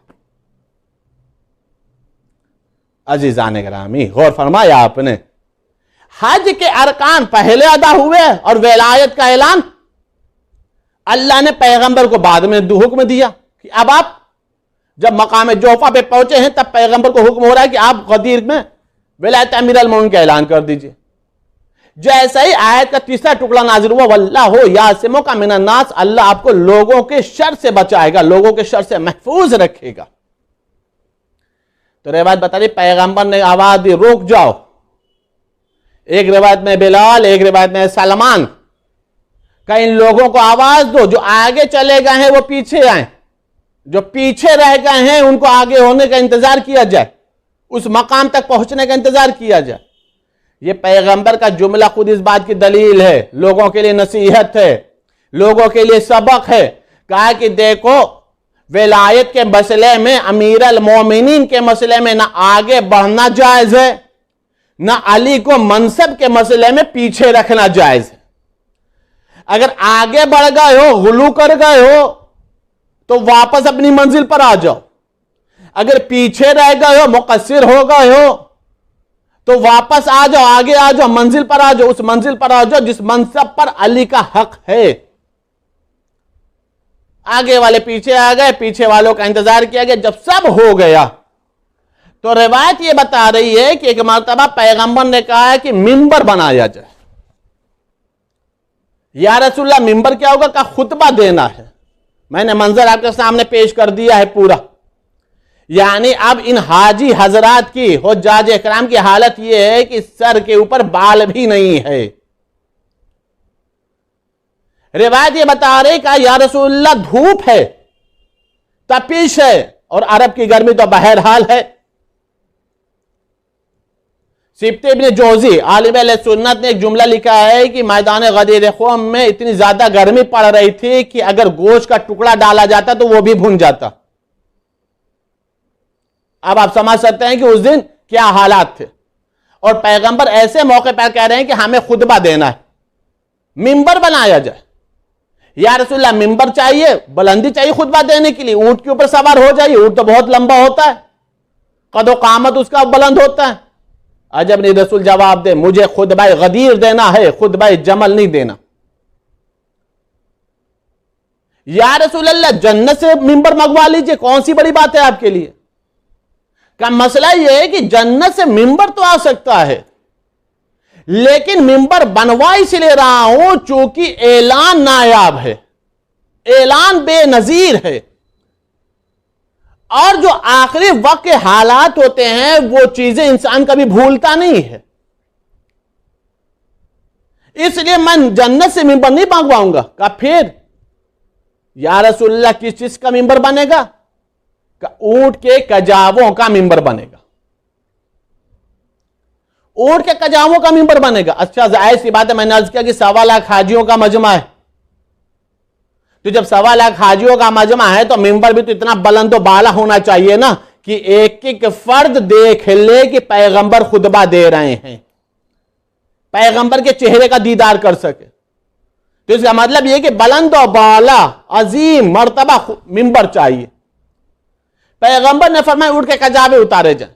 عزیزان گرامی، غور فرمایا آپ نے، حج کے ارکان پہلے ادا ہوئے اور ولایت کا اعلان اللہ نے پیغمبر کو بعد میں حکم دیا کہ اب آپ جب مقام جوفا پہ پہنچے ہیں تب پیغمبر کو حکم ہو رہا ہے کہ آپ غدیر میں ولایت امیر المومنین کا اعلان کر دیجئے۔ جیسا ہی آیت کا تیسرا ٹکڑا نازل ہوا، واللہ یعصمک من الناس، اللہ آپ کو لوگوں کے شر سے بچائے گا، لوگوں کے شر سے محفوظ رکھے گا۔ تو روایت بتا رہی پیغمبر نے آواز دی روک جاؤ، ایک روایت میں بلال، ایک روایت میں سلمان، کہ ان لوگوں کو آواز دو، جو آگے چلے گئے ہیں وہ پیچھے آئیں، جو پیچھے رہ گئے ہیں ان کو آگے ہونے کا انتظار کیا جائے، اس مقام تک پہنچنے کا انتظار کیا جائے۔ یہ پیغمبر کا جملہ خود اس بات کی دلیل ہے، لوگوں کے لیے نصیحت ہے، لوگوں کے لیے سبق ہے۔ کہا کہ دیکھو ولایت کے مسئلے میں، امیر المومنین کے مسئلے میں نہ آگے بڑھنا جائز ہے، نہ علی کو منصب کے مسئلے میں پیچھے رکھنا جائز ہے۔ اگر آگے بڑھ گئے ہو، غلو کر گئے ہو تو واپس اپنی منزل پر آ جاؤ، اگر پیچھے رہ گئے ہو، مقصر ہو گئے ہو تو واپس آ جاؤ، آگے آ جاؤ، منزل پر آ جاؤ، اس منزل پر آ جاؤ جس منصب پر علی کا حق ہے۔ آگے والے پیچھے آ گئے، پیچھے والوں کا انتظار کیا گیا، جب سب ہو گیا تو روایت یہ بتا رہی ہے کہ ایک مرتبہ پیغمبر نے کہا ہے کہ منبر بنایا جائے۔ یا رسول اللہ منبر کیا ہوگا؟ کہ خطبہ دینا ہے۔ میں نے منظر آپ کے سامنے پیش کر دیا ہے پورا، یعنی اب ان حاجی حضرات کی، حجاج اکرام کی حالت یہ ہے کہ سر کے اوپر بال بھی نہیں ہے۔ روایت یہ بتا رہی کہ یا رسول اللہ دھوپ ہے، تپش ہے، اور عرب کی گرمی تو بہرحال ہے۔ سبط ابن جوزی عالم اہل سنت نے ایک جملہ لکھا ہے کہ میدان غدیر خم میں اتنی زیادہ گرمی پڑ رہی تھی کہ اگر گوشت کا ٹکڑا ڈالا جاتا تو وہ بھی بھن جاتا۔ اب آپ سمجھ سکتے ہیں کہ اس دن کیا حالات تھے، اور پیغمبر ایسے موقع پر کہہ رہے ہیں کہ ہمیں خطبہ دینا ہے، منبر بنایا جائے۔ یا رسول اللہ منبر چاہیے، بلندی چاہیے خطبہ دینے کے لیے، اونٹ کے اوپر سوار ہو جائیے، اونٹ تو بہت لمبا ہوتا ہے، قد و قامت اس کا بلند ہوتا ہے۔ عجب نہیں رسول جواب دے، مجھے خطبہ غدیر دینا ہے، خطبہ جمل نہیں دینا۔ یا رسول اللہ جنت سے منبر منگوا لیجئے، کون سی بڑی بات ہے آپ کے لیے؟ کا مسئلہ یہ ہے کہ جنت سے منبر تو آ سکتا ہے، لیکن منبر بنوا اس لیے رہا ہوں چونکہ اعلان نایاب ہے، اعلان بے نظیر ہے، اور جو آخری وقت کے حالات ہوتے ہیں وہ چیزیں انسان کبھی بھولتا نہیں ہے۔ اس لیے میں جنت سے منبر نہیں منگواؤں گا۔ کہ پھر یا رسول اللہ کس چیز کا منبر بنے گا؟ اونٹ کے کجاووں کا ممبر بنے گا. اونٹ کے کجاووں کا ممبر بنے گا. اچھا ظاہر سی بات ہے, میں نے عرض کیا کہ 1.25 لاکھ حاجیوں کا مجمع ہے, تو جب 1.25 لاکھ حاجیوں کا مجمع ہے تو ممبر بھی تو اتنا بلند و بالا ہونا چاہیے نا کہ ایک ایک فرد دیکھ لے کہ پیغمبر خطبہ دے رہے ہیں, پیغمبر کے چہرے کا دیدار کر سکے. تو اس کا مطلب یہ کہ بلند و بالا عظیم مرتبہ ممبر چاہیے. پیغمبر نے فرمایا اونٹ کے کجاوے اتارے جائیں.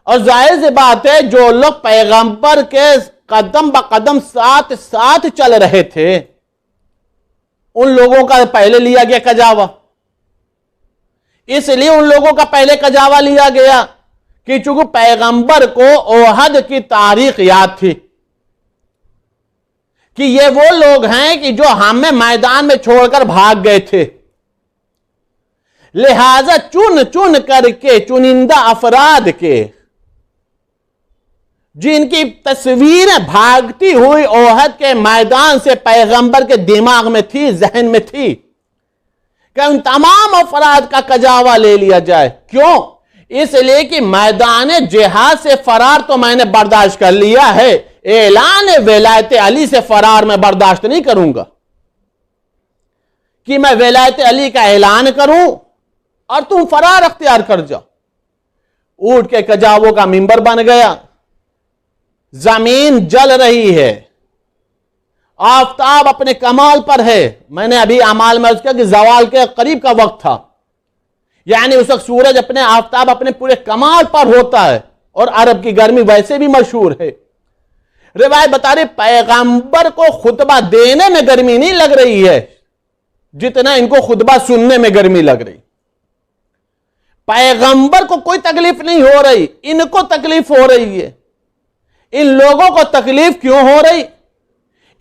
اور ظاہر سی بات ہے جو لوگ پیغمبر کے قدم بقدم ساتھ ساتھ چل رہے تھے ان لوگوں کا پہلے لیا گیا کجاوا. اس لیے ان لوگوں کا پہلے کجاوا لیا گیا کہ چونکہ پیغمبر کو احد کی تاریخ یاد تھی کہ یہ وہ لوگ ہیں کہ جو ہمیں میدان میں چھوڑ کر بھاگ گئے تھے, لہذا چن چن کر کے چنندہ افراد کے جن کی تصویریں بھاگتی ہوئی احد کے میدان سے پیغمبر کے دماغ میں تھی, ذہن میں تھی, کہ ان تمام افراد کا کجاوا لے لیا جائے. کیوں؟ اس لیے کہ میدان جہاد سے فرار تو میں نے برداشت کر لیا ہے, اعلان ولایت علی سے فرار میں برداشت نہیں کروں گا کہ میں ولایت علی کا اعلان کروں اور تم فرار اختیار کر جاؤ. اونٹ کے کجاووں کا ممبر بن گیا, زمین جل رہی ہے, آفتاب اپنے کمال پر ہے. میں نے ابھی اعمال میں اس کا کہ زوال کے قریب کا وقت تھا, یعنی اس وقت سورج اپنے آفتاب اپنے پورے کمال پر ہوتا ہے, اور عرب کی گرمی ویسے بھی مشہور ہے. روایت بتا رہی پیغمبر کو خطبہ دینے میں گرمی نہیں لگ رہی ہے جتنا ان کو خطبہ سننے میں گرمی لگ رہی. پیغمبر کو کوئی تکلیف نہیں ہو رہی, ان کو تکلیف ہو رہی ہے. ان لوگوں کو تکلیف کیوں ہو رہی؟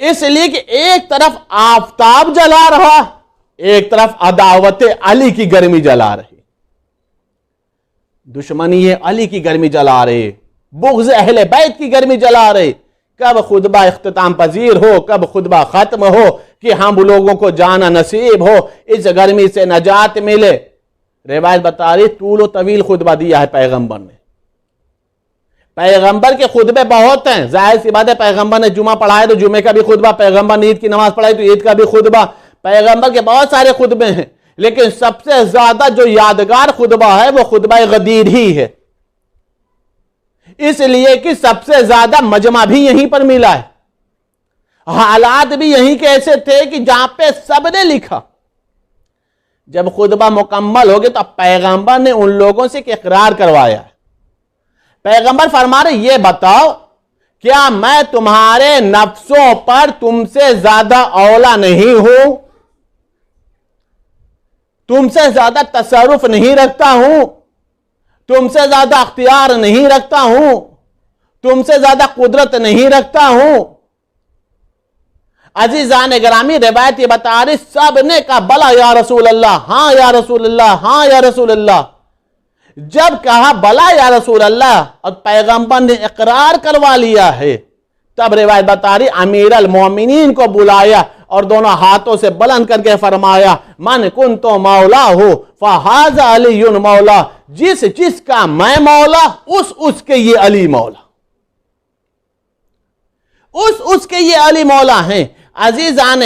اس لیے کہ ایک طرف آفتاب جلا رہا, ایک طرف عداوت علی کی گرمی جلا رہی, دشمنی علی کی گرمی جلا رہے, بغض اہل بیت کی گرمی جلا رہے. کب خطبہ اختتام پذیر ہو, کب خطبہ ختم ہو کہ ہم لوگوں کو جانا نصیب ہو, اس گرمی سے نجات ملے. روایت بتا رہی طول و طویل خطبہ دیا ہے پیغمبر نے. پیغمبر کے خطبے بہت ہیں, ظاہر سی بات ہے پیغمبر نے جمعہ پڑھائے تو جمعے کا بھی خطبہ, پیغمبر نے عید کی نماز پڑھائی تو عید کا بھی خطبہ, پیغمبر کے بہت سارے خطبے ہیں, لیکن سب سے زیادہ جو یادگار خطبہ ہے وہ خطبہ غدیر ہی ہے, اس لیے کہ سب سے زیادہ مجمع بھی یہیں پر ملا ہے. حالات بھی یہیں کے ایسے تھے کہ جہاں پہ سب نے لکھا. جب خطبہ مکمل ہو گیا تو پیغمبر نے ان لوگوں سے ایک اقرار کروایا ہے. پیغمبر فرما رہے یہ بتاؤ کیا میں تمہارے نفسوں پر تم سے زیادہ اولا نہیں ہوں, تم سے زیادہ تصرف نہیں رکھتا ہوں, تم سے زیادہ اختیار نہیں رکھتا ہوں, تم سے زیادہ قدرت نہیں رکھتا ہوں. عزیزان گرامی روایت یہ بتا رہی سب نے کہا بلا یا رسول اللہ, ہاں یا رسول اللہ, ہاں یا رسول اللہ. جب کہا بلا یا رسول اللہ اور پیغمبر نے اقرار کروا لیا ہے, تب روایت بتا رہی امیر المومنین کو بلایا اور دونوں ہاتھوں سے بلند کر کے فرمایا من کنتو مولا ہو فہذا علی مولا, جس جس کا میں مولا اس کے یہ علی مولا, اس کے یہ علی مولا ہیں. عزیزان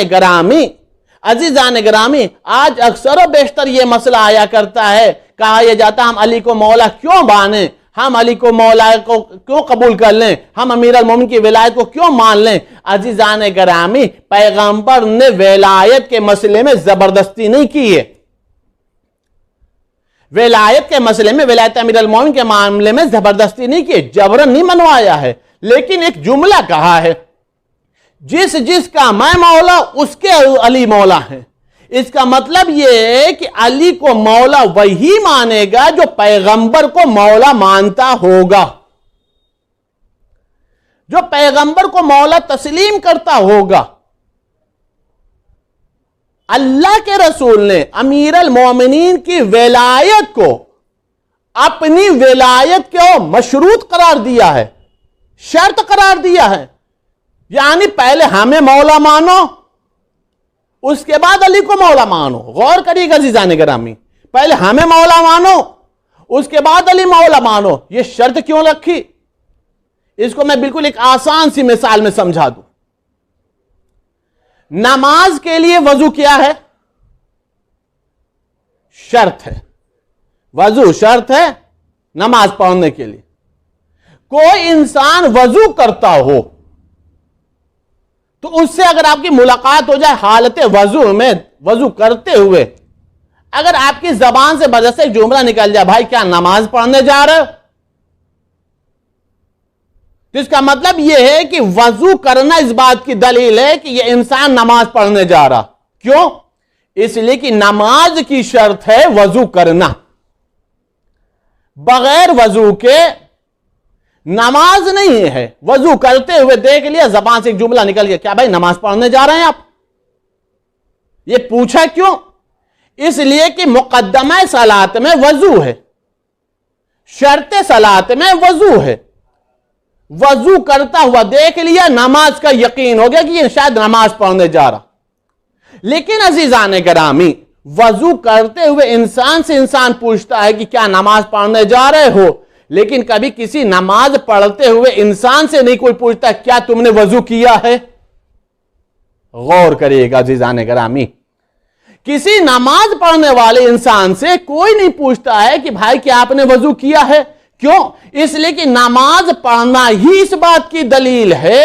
گرامی آج اکثر و بیشتر یہ مسئلہ آیا کرتا ہے, کہا یہ جاتا ہم علی کو مولا کیوں مانیں, ہم علی کو مولا کو کیوں قبول کر لیں, ہم امیر المومنین کی ولایت کو کیوں مان لیں. عزیزان گرامی پیغمبر نے ولایت کے مسئلے میں زبردستی نہیں کی ہے, ولایت کے مسئلے میں ولایت امیر المومنین کے معاملے میں زبردستی نہیں کی, جبرن نہیں منوایا ہے, لیکن ایک جملہ کہا ہے جس جس کا میں مولا اس کے علی مولا ہیں. اس کا مطلب یہ ہے کہ علی کو مولا وہی مانے گا جو پیغمبر کو مولا مانتا ہوگا, جو پیغمبر کو مولا تسلیم کرتا ہوگا. اللہ کے رسول نے امیر المومنین کی ولایت کو اپنی ولایت کو مشروط قرار دیا ہے, شرط قرار دیا ہے. یعنی پہلے ہمیں مولا مانو, اس کے بعد علی کو مولا مانو. غور کریے گا عزیزان گرامی، پہلے ہمیں مولا مانو اس کے بعد علی مولا مانو. یہ شرط کیوں رکھی؟ اس کو میں بالکل ایک آسان سی مثال میں سمجھا دوں. نماز کے لیے وضو کیا ہے؟ شرط ہے. وضو شرط ہے نماز پڑھنے کے لیے. کوئی انسان وضو کرتا ہو تو اس سے اگر آپ کی ملاقات ہو جائے حالت وضو میں، وضو کرتے ہوئے، اگر آپ کی زبان سے وجہ سے ایک جملہ نکل جائے، بھائی کیا نماز پڑھنے جا رہے ہو، تو اس کا مطلب یہ ہے کہ وضو کرنا اس بات کی دلیل ہے کہ یہ انسان نماز پڑھنے جا رہا. کیوں؟ اس لیے کہ نماز کی شرط ہے وضو کرنا. بغیر وضو کے نماز نہیں ہے. وضو کرتے ہوئے دیکھ لیا زبان سے ایک جملہ نکل گیا، کیا بھائی نماز پڑھنے جا رہے ہیں آپ؟ یہ پوچھا کیوں؟ اس لیے کہ مقدمہ صلاۃ میں وضو ہے، شرط صلاۃ میں وضو ہے. وضو کرتا ہوا دیکھ لیا، نماز کا یقین ہو گیا کہ یہ شاید نماز پڑھنے جا رہا. لیکن عزیزان گرامی، وضو کرتے ہوئے انسان سے انسان پوچھتا ہے کہ کیا نماز پڑھنے جا رہے ہو، لیکن کبھی کسی نماز پڑھتے ہوئے انسان سے نہیں کوئی پوچھتا کیا تم نے وضو کیا ہے. غور کریے گا عزیزان گرامی، کسی نماز پڑھنے والے انسان سے کوئی نہیں پوچھتا ہے کہ بھائی کیا آپ نے وضو کیا ہے. کیوں؟ اس لیے کہ نماز پڑھنا ہی اس بات کی دلیل ہے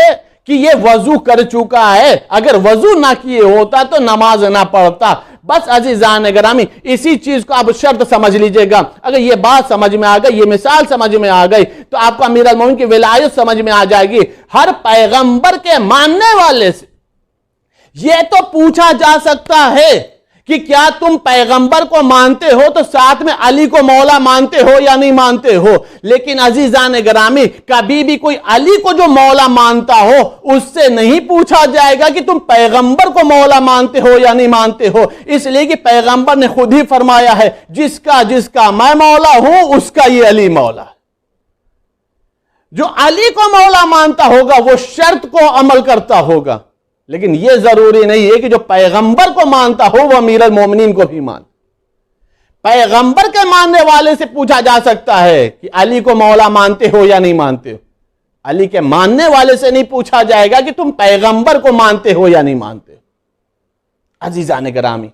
کہ یہ وضو کر چکا ہے. اگر وضو نہ کیے ہوتا تو نماز نہ پڑھتا. بس عزیزان گرامی، اسی چیز کو آپ شرط سمجھ لیجئے گا. اگر یہ بات سمجھ میں آ گئی، یہ مثال سمجھ میں آ گئی، تو آپ کو امیر المومنین کی ولایت سمجھ میں آ جائے گی. ہر پیغمبر کے ماننے والے سے یہ تو پوچھا جا سکتا ہے کہ کیا تم پیغمبر کو مانتے ہو تو ساتھ میں علی کو مولا مانتے ہو یا نہیں مانتے ہو. لیکن عزیزان گرامی، کبھی بھی کوئی علی کو جو مولا مانتا ہو اس سے نہیں پوچھا جائے گا کہ تم پیغمبر کو مولا مانتے ہو یا نہیں مانتے ہو. اس لیے کہ پیغمبر نے خود ہی فرمایا ہے، جس کا میں مولا ہوں اس کا یہ علی مولا ہے. جو علی کو مولا مانتا ہوگا وہ شرط کو عمل کرتا ہوگا. لیکن یہ ضروری نہیں ہے کہ جو پیغمبر کو مانتا ہو وہ امیر المومنین کو بھی مان. پیغمبر کے ماننے والے سے پوچھا جا سکتا ہے کہ علی کو مولا مانتے ہو یا نہیں مانتے ہو. علی کے ماننے والے سے نہیں پوچھا جائے گا کہ تم پیغمبر کو مانتے ہو یا نہیں مانتے ہو. عزیزان گرامی،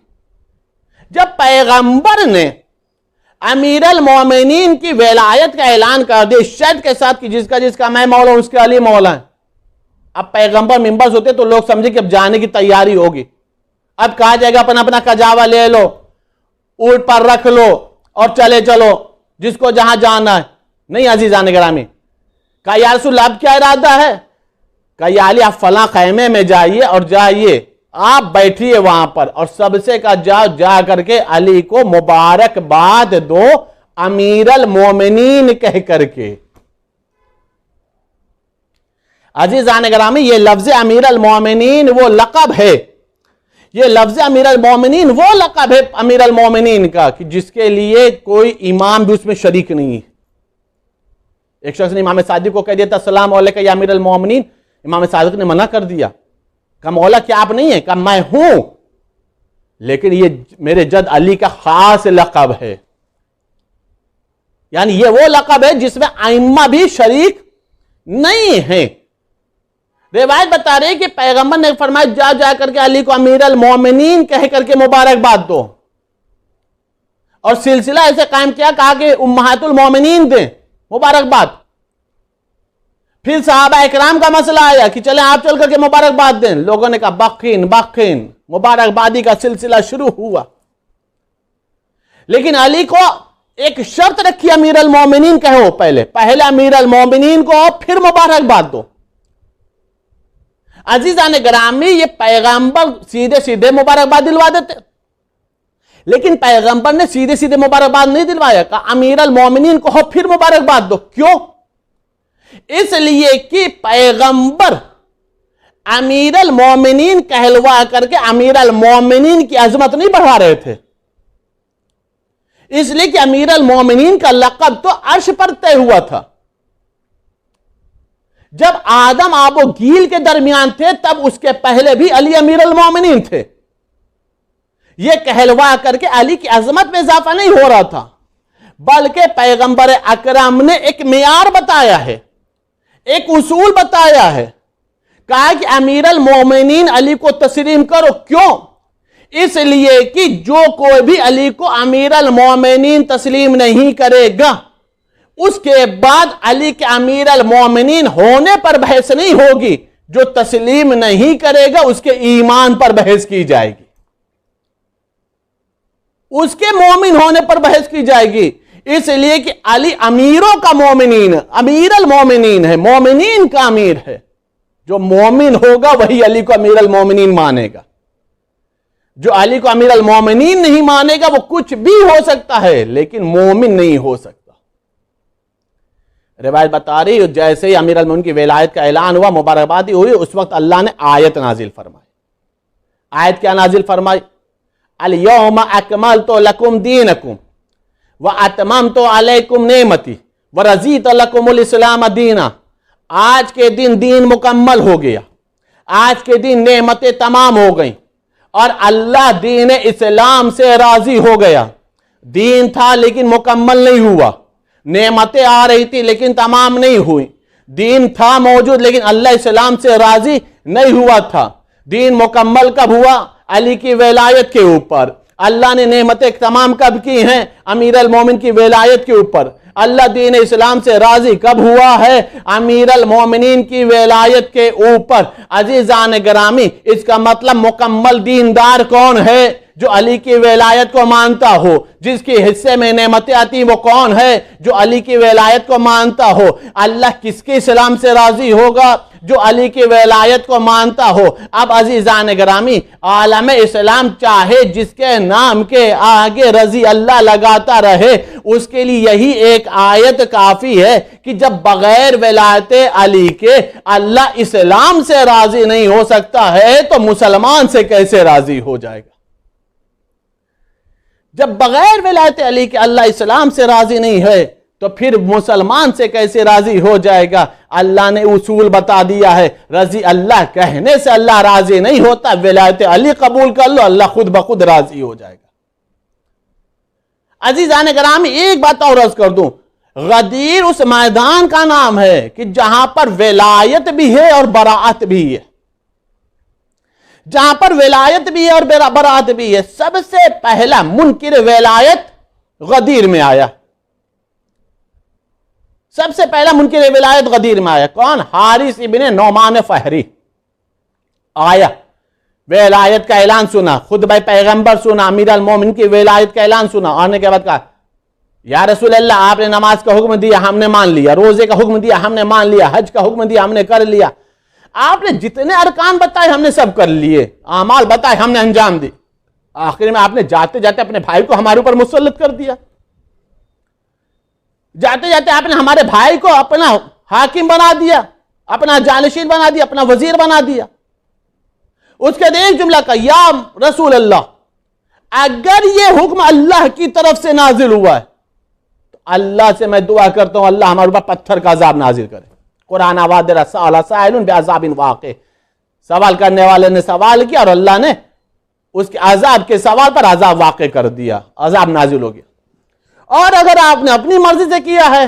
جب پیغمبر نے امیر المومنین کی ولایت کا اعلان کر دیا شرط کے ساتھ کہ جس کا میں مولا ہوں اس کے علی مولا ہے. اب پیغمبر ممبر ہوتے تو لوگ سمجھے کہ اب جانے کی تیاری ہوگی. اب کہا جائے گا اپنا کجاوا لے لو، اونٹ پر رکھ لو اور چلے چلو جس کو جہاں جانا ہے. نہیں عزیزان گرامی، کہا یا رسول اللہ اب کیا ارادہ ہے؟ کہا یا علی آپ فلاں خیمے میں جائیے اور جائیے آپ بیٹھیے وہاں پر اور سب سے کہا جا کر کے علی کو مبارکباد دو امیر المومنین کہہ کر کے. عزیزان گرامی، یہ لفظ امیر المومنین وہ لقب ہے، یہ لفظ امیر المومنین وہ لقب ہے امیر المومنین کا کہ جس کے لیے کوئی امام بھی اس میں شریک نہیں ہے. ایک شخص نے امام صادق کو کہہ دیا تھا السلام علیکم یا امیر المومنین. امام صادق نے منع کر دیا، کہا مولا کیا آپ نہیں ہیں؟ کہا میں ہوں، لیکن یہ میرے جد علی کا خاص لقب ہے. یعنی یہ وہ لقب ہے جس میں ائمہ بھی شریک نہیں ہیں. روایت بتا رہی کہ پیغمبر نے فرمایا جا کر کے علی کو امیر المومنین کہہ کر کے مبارکباد دو، اور سلسلہ ایسے قائم کیا، کہا کہ امہات المومنین دیں مبارکباد. پھر صحابہ اکرام کا مسئلہ آیا کہ چلیں آپ چل کر کے مبارکباد دیں. لوگوں نے کہا بخین مبارکبادی کا سلسلہ شروع ہوا. لیکن علی کو ایک شرط رکھی، امیر المومنین کہو پہلے امیر المومنین کو پھر مبارکباد دو. عزیزان گرامی، یہ پیغمبر سیدھے مبارکباد دلوا دیتے، لیکن پیغمبر نے سیدھے مبارکباد نہیں دلوایا. کہا امیر المومنین کو پھر مبارکباد دو. کیوں؟ اس لیے کہ پیغمبر امیر المومنین کہلوا کر کے امیر المومنین کی عظمت نہیں بڑھا رہے تھے. اس لیے کہ امیر المومنین کا لقب تو عرش پر طے ہوا تھا. جب آدم آب و گیل کے درمیان تھے تب اس کے پہلے بھی علی امیر المومنین تھے. یہ کہلوا کر کے علی کی عظمت میں اضافہ نہیں ہو رہا تھا، بلکہ پیغمبر اکرم نے ایک معیار بتایا ہے، ایک اصول بتایا ہے، کہا کہ امیر المومنین علی کو تسلیم کرو۔ کیوں؟ اس لیے کہ جو کوئی بھی علی کو امیر المومنین تسلیم نہیں کرے گا، اس کے بعد علی کے امیر المومنین ہونے پر بحث نہیں ہوگی، جو تسلیم نہیں کرے گا اس کے ایمان پر بحث کی جائے گی، اس کے مومن ہونے پر بحث کی جائے گی۔ اس لیے کہ علی امیروں کا مومنین، امیر المومنین ہے، مومنین کا امیر ہے۔ جو مومن ہوگا وہی علی کو امیر المومنین مانے گا، جو علی کو امیر المومنین نہیں مانے گا وہ کچھ بھی ہو سکتا ہے لیکن مومن نہیں ہو سکتا۔ روایت بتا رہی جیسے ہی امیر المومنین کی ولایت کا اعلان ہوا، مبارکبادی ہوئی، اس وقت اللہ نے آیت نازل فرمائی۔ آیت کیا نازل فرمائی؟ اليوم اکملت لکم دینکم واتممت علیکم نعمتی ورضیت لکم الاسلام دینا۔ آج کے دین مکمل ہو گیا، آج کے دن نعمتیں تمام ہو گئیں اور اللہ دین اسلام سے راضی ہو گیا۔ دین تھا لیکن مکمل نہیں ہوا، نعمتیں آ رہی تھی لیکن تمام نہیں ہوئی، دین تھا موجود لیکن اللہ اسلام سے راضی نہیں ہوا تھا۔ دین مکمل کب ہوا؟ علی کی ولایت کے اوپر۔ اللہ نے نعمتیں تمام کب کی ہیں؟ امیر المومن کی ولایت کے اوپر۔ اللہ دین اسلام سے راضی کب ہوا ہے؟ امیر المومنین کی ولایت کے اوپر۔ عزیزان گرامی، اس کا مطلب مکمل دیندار کون ہے؟ جو علی کی ولایت کو مانتا ہو، جس کے حصے میں نعمتیں آتی وہ کون ہے؟ جو علی کی ولایت کو مانتا ہو۔ اللہ کس کے اسلام سے راضی ہوگا؟ جو علی کی ولایت کو مانتا ہو۔ اب عزیزان گرامی، عالم اسلام چاہے جس کے نام کے آگے رضی اللہ لگاتا رہے، اس کے لیے یہی ایک آیت کافی ہے کہ جب بغیر ولایت علی کے اللہ اسلام سے راضی نہیں ہو سکتا ہے تو مسلمان سے کیسے راضی ہو جائے گا؟ جب بغیر ولایت علی کے اللہ اسلام سے راضی نہیں ہے تو پھر مسلمان سے کیسے راضی ہو جائے گا؟ اللہ نے اصول بتا دیا ہے، رضی اللہ کہنے سے اللہ راضی نہیں ہوتا، ولایت علی قبول کر لو، اللہ خود بخود راضی ہو جائے گا۔ عزیزان گرامی، ایک بات اور عرض کر دوں، غدیر اس میدان کا نام ہے کہ جہاں پر ولایت بھی ہے اور براعت بھی ہے، جہاں پر ولایت بھی ہے اور براعت بھی ہے۔ سب سے پہلا منکر ولایت غدیر میں آیا، سب سے پہلا منکر ولایت غدیر میں آیا۔ کون؟ حارث ابن نعمان فہری آیا، ولایت کا اعلان سنا، خطبہ پیغمبر سنا، امیر المومن کی ولایت کا اعلان سنا، آنے کے بعد کہا یا رسول اللہ آپ نے نماز کا حکم دیا ہم نے مان لیا، روزے کا حکم دیا ہم نے مان لیا، حج کا حکم دیا ہم نے کر لیا، آپ نے جتنے ارکان بتائے ہم نے سب کر لیے، اعمال بتائے ہم نے انجام دی، آخر میں آپ نے جاتے جاتے اپنے بھائی کو ہمارے اوپر مسلط کر دیا، جاتے جاتے آپ نے ہمارے بھائی کو اپنا حاکم بنا دیا، اپنا جانشین بنا دیا، اپنا وزیر بنا دیا۔ اس کے بعد ایک جملہ کا، یا رسول اللہ اگر یہ حکم اللہ کی طرف سے نازل ہوا ہے تو اللہ سے میں دعا کرتا ہوں اللہ ہمارے اوپر پتھر کا عذاب نازل کرے۔ قرآن وادر سأل سائل بعذاب واقع، سوال کرنے والے نے سوال کیا اور اللہ نے اس کے عذاب کے سوال پر عذاب واقع کر دیا، عذاب نازل ہو گیا۔ اور اگر آپ نے اپنی مرضی سے کیا ہے،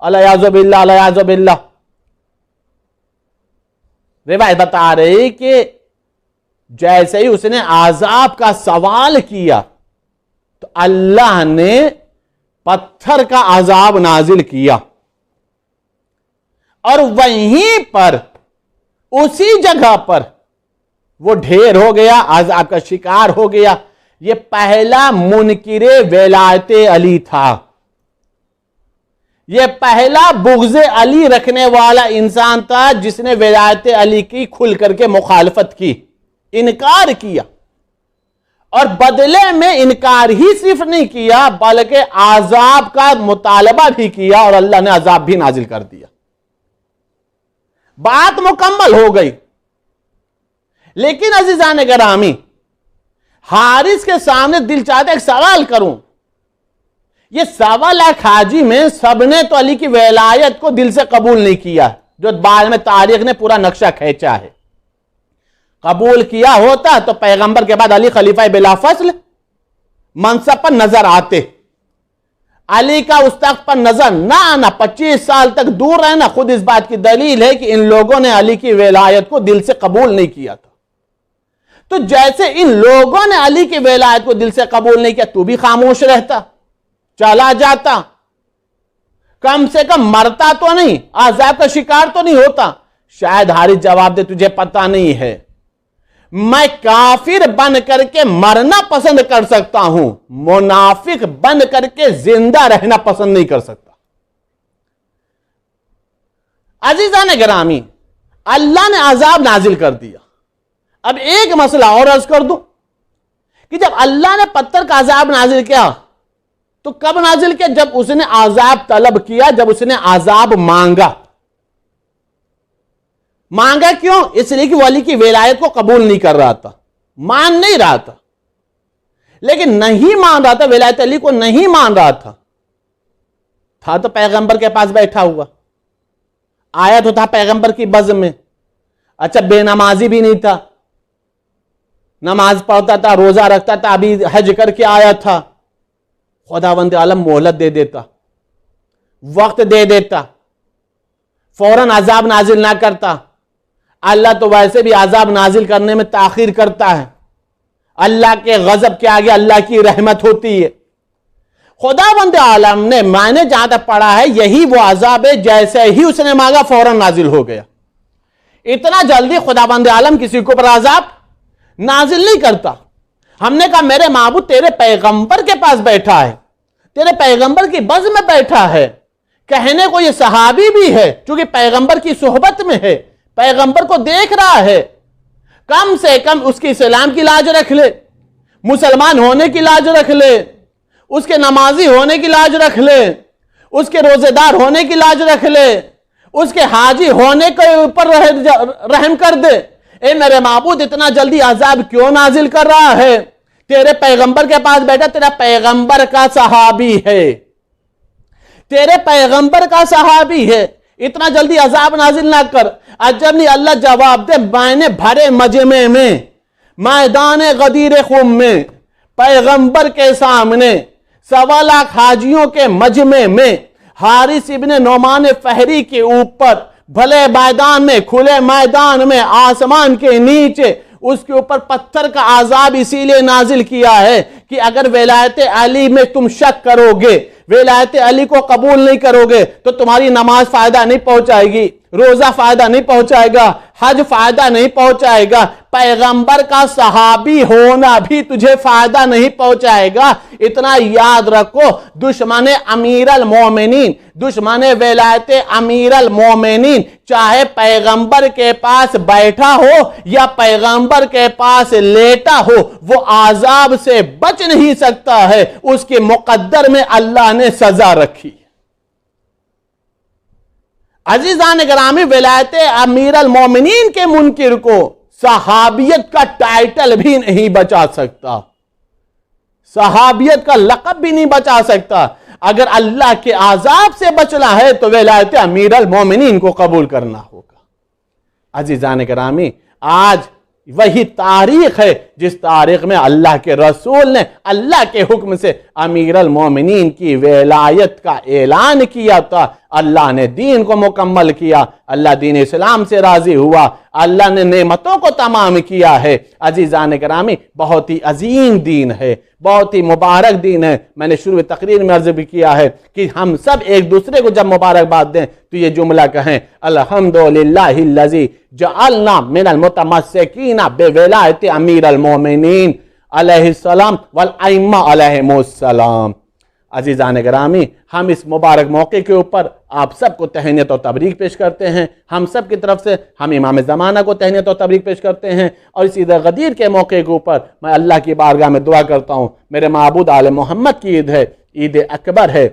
الیاذ باللہ الیاذ باللہ، روایت بتا رہی کہ جیسے ہی اس نے عذاب کا سوال کیا تو اللہ نے پتھر کا عذاب نازل کیا، اور وہیں پر اسی جگہ پر وہ ڈھیر ہو گیا، عذاب کا شکار ہو گیا۔ یہ پہلا منکر ولایت علی تھا، یہ پہلا بغض علی رکھنے والا انسان تھا جس نے ولایت علی کی کھل کر کے مخالفت کی، انکار کیا، اور بدلے میں انکار ہی صرف نہیں کیا بلکہ عذاب کا مطالبہ بھی کیا اور اللہ نے عذاب بھی نازل کر دیا۔ بات مکمل ہو گئی۔ لیکن عزیزان گرامی، حارث کے سامنے دل چاہتا ہے ایک سوال کروں، یہ سوا لاکھ حاجی میں سب نے تو علی کی ولایت کو دل سے قبول نہیں کیا، جو بعد میں تاریخ نے پورا نقشہ کھینچا ہے۔ قبول کیا ہوتا تو پیغمبر کے بعد علی خلیفہ بلا فصل منصب پر نظر آتے. علی کا اس تخت پر نظر نہ آنا، 25 سال تک دور رہنا، خود اس بات کی دلیل ہے کہ ان لوگوں نے علی کی ولایت کو دل سے قبول نہیں کیا تھا. تو جیسے ان لوگوں نے علی کی ولایت کو دل سے قبول نہیں کیا، تو بھی خاموش رہتا، چلا جاتا، کم سے کم مرتا تو نہیں، عذاب کا شکار تو نہیں ہوتا. شاید حارث جواب دے تجھے پتہ نہیں ہے، میں کافر بن کر کے مرنا پسند کر سکتا ہوں، منافق بن کر کے زندہ رہنا پسند نہیں کر سکتا. عزیزان گرامی، اللہ نے عذاب نازل کر دیا. اب ایک مسئلہ اور عرض کر دوں کہ جب اللہ نے پتھر کا عذاب نازل کیا تو کب نازل کیا؟ جب اس نے عذاب طلب کیا، جب اس نے عذاب مانگا. مانگا کیوں؟ اس لیے کہ وہ علی کی ولایت کو قبول نہیں کر رہا تھا، مان نہیں رہا تھا. لیکن نہیں مان رہا تھا، ولایت علی کو نہیں مان رہا تھا تو پیغمبر کے پاس بیٹھا ہوا، آیا تو تھا پیغمبر کی بزم میں. اچھا، بے نمازی بھی نہیں تھا، نماز پڑھتا تھا، روزہ رکھتا تھا، ابھی حج کر کے آیا تھا. خداوند عالم مہلت دے دیتا، وقت دے دیتا، فوراً عذاب نازل نہ کرتا. اللہ تو ویسے بھی عذاب نازل کرنے میں تاخیر کرتا ہے. اللہ کے غضب کے آگے اللہ کی رحمت ہوتی ہے. خداوند عالم نے، میں نے جہاں تک پڑھا ہے، یہی وہ عذاب ہے جیسے ہی اس نے مانگا فوراً نازل ہو گیا. اتنا جلدی خداوند عالم کسی کو پر عذاب نازل نہیں کرتا. ہم نے کہا میرے معبود تیرے پیغمبر کے پاس بیٹھا ہے، تیرے پیغمبر کی بز میں بیٹھا ہے. کہنے کو یہ صحابی بھی ہے، چونکہ پیغمبر کی صحبت میں ہے، پیغمبر کو دیکھ رہا ہے. کم سے کم اس کی اسلام کی لاج رکھ لے، مسلمان ہونے کی لاج رکھ لے، اس کے نمازی ہونے کی لاج رکھ لے، اس کے روزے دار ہونے کی لاج رکھ لے، اس کے حاجی ہونے کے اوپر رحم کر دے. اے میرے معبود اتنا جلدی عذاب کیوں نازل کر رہا ہے؟ تیرے پیغمبر کے پاس بیٹھا، تیرا پیغمبر کا صحابی ہے، تیرے پیغمبر کا صحابی ہے، اتنا جلدی عذاب نازل نہ کر. عجب نہیں، اللہ جواب دے، میں نے بھرے مجمع میں، میدان غدیر خم میں، پیغمبر کے سامنے، 1.25 لاکھ حاجیوں کے مجمع میں، حارث ابن نعمان فہری کے اوپر، بھلے میدان میں، کھلے میدان میں، آسمان کے نیچے، اس کے اوپر پتھر کا عذاب اسی لیے نازل کیا ہے کہ اگر ولایت علی میں تم شک کرو گے، ولایت علی کو قبول نہیں کرو گے تو تمہاری نماز فائدہ نہیں پہنچائے گی، روزہ فائدہ نہیں پہنچائے گا، حج فائدہ نہیں پہنچائے گا، پیغمبر کا صحابی ہونا بھی تجھے فائدہ نہیں پہنچائے گا. اتنا یاد رکھو، دشمن امیر المومنین، دشمن ولایت امیر المومنین چاہے پیغمبر کے پاس بیٹھا ہو یا پیغمبر کے پاس لیٹا ہو، وہ عذاب سے بچ نہیں سکتا ہے. اس کے مقدر میں اللہ نے سزا رکھی. عزیزان گرامی، ولایت امیر المومنین کے منکر کو صحابیت کا ٹائٹل بھی نہیں بچا سکتا، صحابیت کا لقب بھی نہیں بچا سکتا. اگر اللہ کے عذاب سے بچنا ہے تو ولایت امیر المومنین کو قبول کرنا ہوگا. عزیزان گرامی، آج وہی تاریخ ہے جس تاریخ میں اللہ کے رسول نے اللہ کے حکم سے امیر المومنین کی ولایت کا اعلان کیا تھا. اللہ نے دین کو مکمل کیا، اللہ دین اسلام سے راضی ہوا، اللہ نے نعمتوں کو تمام کیا ہے. عزیزان گرامی، بہت ہی عظیم دین ہے، بہت ہی مبارک دین ہے. میں نے شروع تقریر میں عرض بھی کیا ہے کہ ہم سب ایک دوسرے کو جب مبارکباد دیں تو یہ جملہ کہیں، الحمدللہ الذی جعلنا من المتمسکین بولایت امیر المومنین علیہ السلام والائمہ علیہم السلام. عزیزان گرامی، ہم اس مبارک موقع کے اوپر آپ سب کو تہنیت و تبریک پیش کرتے ہیں. ہم سب کی طرف سے ہم امام زمانہ کو تہنیت و تبریک پیش کرتے ہیں. اور اس عید غدیر کے موقع کے اوپر میں اللہ کی بارگاہ میں دعا کرتا ہوں، میرے معبود آل محمد کی عید ہے، عید اکبر ہے.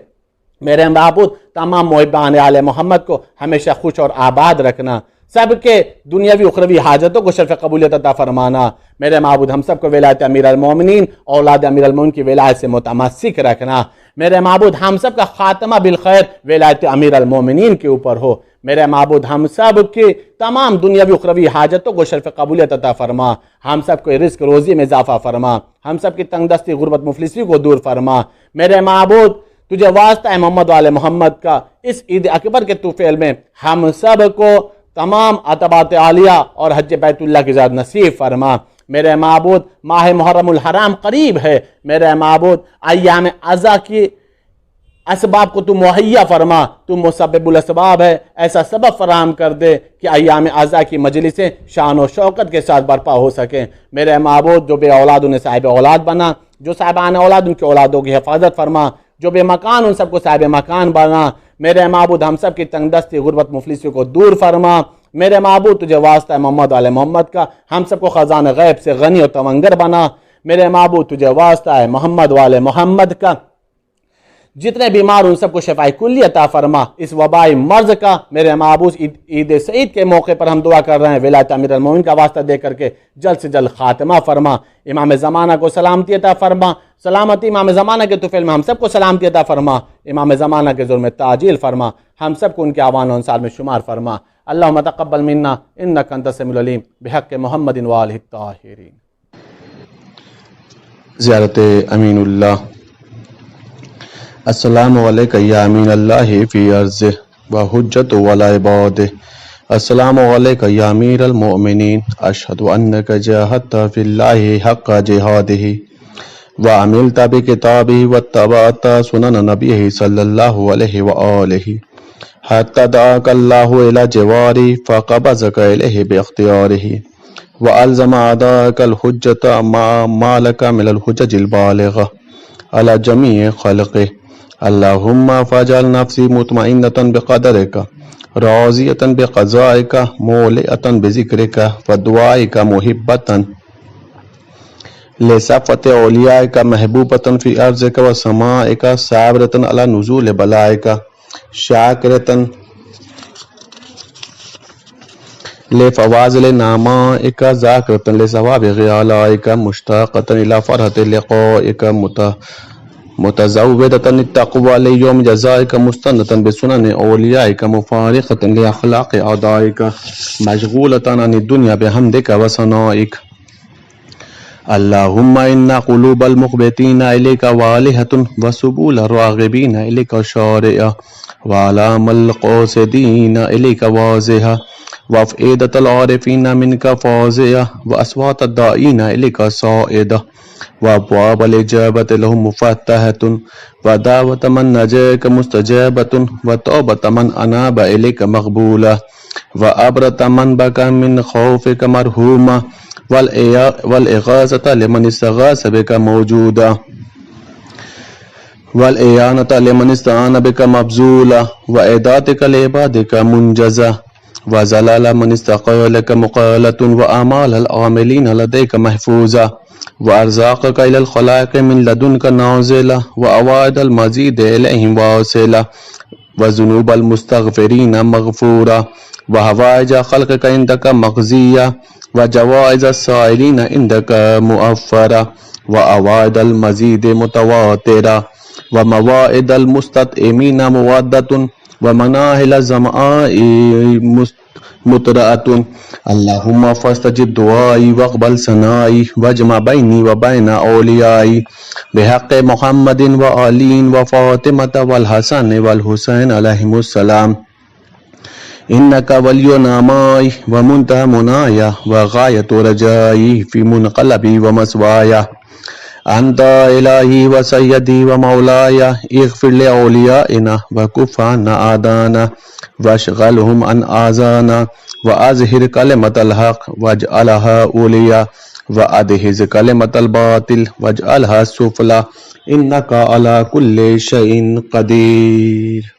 میرے معبود تمام محبان آل محمد کو ہمیشہ خوش اور آباد رکھنا، سب کے دنیاوی اخروی حاجتوں کو شرف قبولیت عطا فرمانا. میرے معبود ہم سب کو ولایت امیر المومنین، اولاد امیر المومنین کی ولایت سے متمسک رکھنا. میرے معبود ہم سب کا خاتمہ بالخیر ولایت امیر المومنین کے اوپر ہو. میرے معبود ہم سب کی تمام دنیاوی اخروی حاجتوں کو شرف قبولیت عطا فرما، ہم سب کو رزق روزی میں اضافہ فرما، ہم سب کی تنگ دستی غربت مفلسی کو دور فرما۔ میرے معبود تجھے واسطہ ہے محمد والے محمد کا، اس عید اکبر کے طفیل میں ہم سب کو تمام عطبات عالیہ اور حج بیت اللہ کی زیادہ نصیب فرما۔ میرے معبود ماہ محرم الحرام قریب ہے، میرے معبود ایام عزا کی اسباب کو تو مہیا فرما، تو مسبب الاسباب ہے، ایسا سبب فراہم کر دے کہ ایام عزا کی مجلسیں شان و شوکت کے ساتھ برپا ہو سکیں۔ میرے معبود جو بے اولاد انہیں صاحب اولاد بنا، جو صاحبان اولاد ان کی اولادوں کی حفاظت فرما، جو بے مکان ان سب کو صاحب مکان بنا۔ میرے معبود ہم سب کی تنگ دستی غربت مفلسی کو دور فرما۔ میرے معبود تجھے واسطہ ہے محمد والے محمد کا، ہم سب کو خزانہ غیب سے غنی و تونگر بنا۔ میرے معبود تجھے واسطہ ہے محمد والے محمد کا، جتنے بیمار ان سب کو شفاء کلی عطا فرما۔ اس وبائی مرض کا میرے معبود عید سعید کے موقع پر ہم دعا کر رہے ہیں، ولایت امیر المومنین کا واسطہ دے کر کے جلد سے جلد خاتمہ فرما۔ امام زمانہ کو سلامتی عطا فرما، سلامتی امام زمانہ کے طفیل میں ہم سب کو سلامتی عطا فرما۔ امام زمانہ کے ظلم تعجیل فرما، ہم سب کو ان کے اعوان و انصار میں شمار فرما۔ اللہم تقبل منا انک انت السمیع العلیم بحق محمد وآلہ الطاہرین۔ زیارت امین اللہ۔ السلام علیکم یا امین اللہ فی ارضہ و حجت ولا عبادہ۔ السلام علیکم یا امیر المؤمنین، اشہد انک جاہدت فی اللہ حق جہادہ وعملت بکتابہ واتبعت سنن نبیہ صلی اللہ علیہ وآلہ حتی دعاک اللہ الی جواری فقبضک الیہ باختیارہ وألزم أعداءك الحجة ما لك من الحجج البالغة على جميع خلقه اللهم فاجعل نفسي مطمئنة بقدرك راضية بقضائك مولئة بذكرك ودعائك محبة لصفة أوليائك محبوبة في أرضك وسمائك صابرة على نزول بلائك شاكرة لفواضل نعمائك ذاكرة لثواب غلائك مشتاقة إلى فرحة لقائك متزودة التقوى ليوم جزائك مستندة بسنن أوليائك مفارقة لأخلاق أعدائك مشغولة عن الدنيا بحمدك وثنائك اللهم إن قلوب المخبتين إليك والهة وسبول الراغبين إليك شارئة وعلام القاصدين إليك واضحة وأفئدة العارفين منك فاضية وأصوات الداعين إليك صائدة وأبواب الإجابة لهم مفتحة ودعوة من نجاك مستجابة وتوبة من أناب إليك مقبولة وأبرة من بكى من خوفك مرحومة والإغاثة لمن استغاث بك موجودة والإعانة لمن استعان بك مبذولة وإعدادك لعبادك منجزة وزلال من استقالك مقالة وأعمال العاملين لديك محفوظة وأرزاقك إلى الخلائق من لدنك نازلة وأوائد المزيد إليهم واصلة وذنوب المستغفرين مغفورة وحوائج خلقك عندك مقضية وجوائز السائلين عندك مؤفرة وأوائد المزيد متواترة وموائد المستطعمين مودة ومناهل الظمآن مترأة اللهم فاستجب دعائي واقبل ثنائي واجمع بيني وبين أوليائي بحق محمد وعلي وفاطمة والحسن والحسين عليهم السلام إنك ولي نعمائي ومنتهى منايا وغاية رجائي في منقلبي ومسواي أنت إلهي وسيدي ومولاي اغفر لأوليائنا وكف عنا أعداءنا واشغلهم عن آذانا وأظهر كلمة الحق واجعلها أوليا وأدهز كلمة الباطل واجعلها سفلى إنك على كل شيء قدير.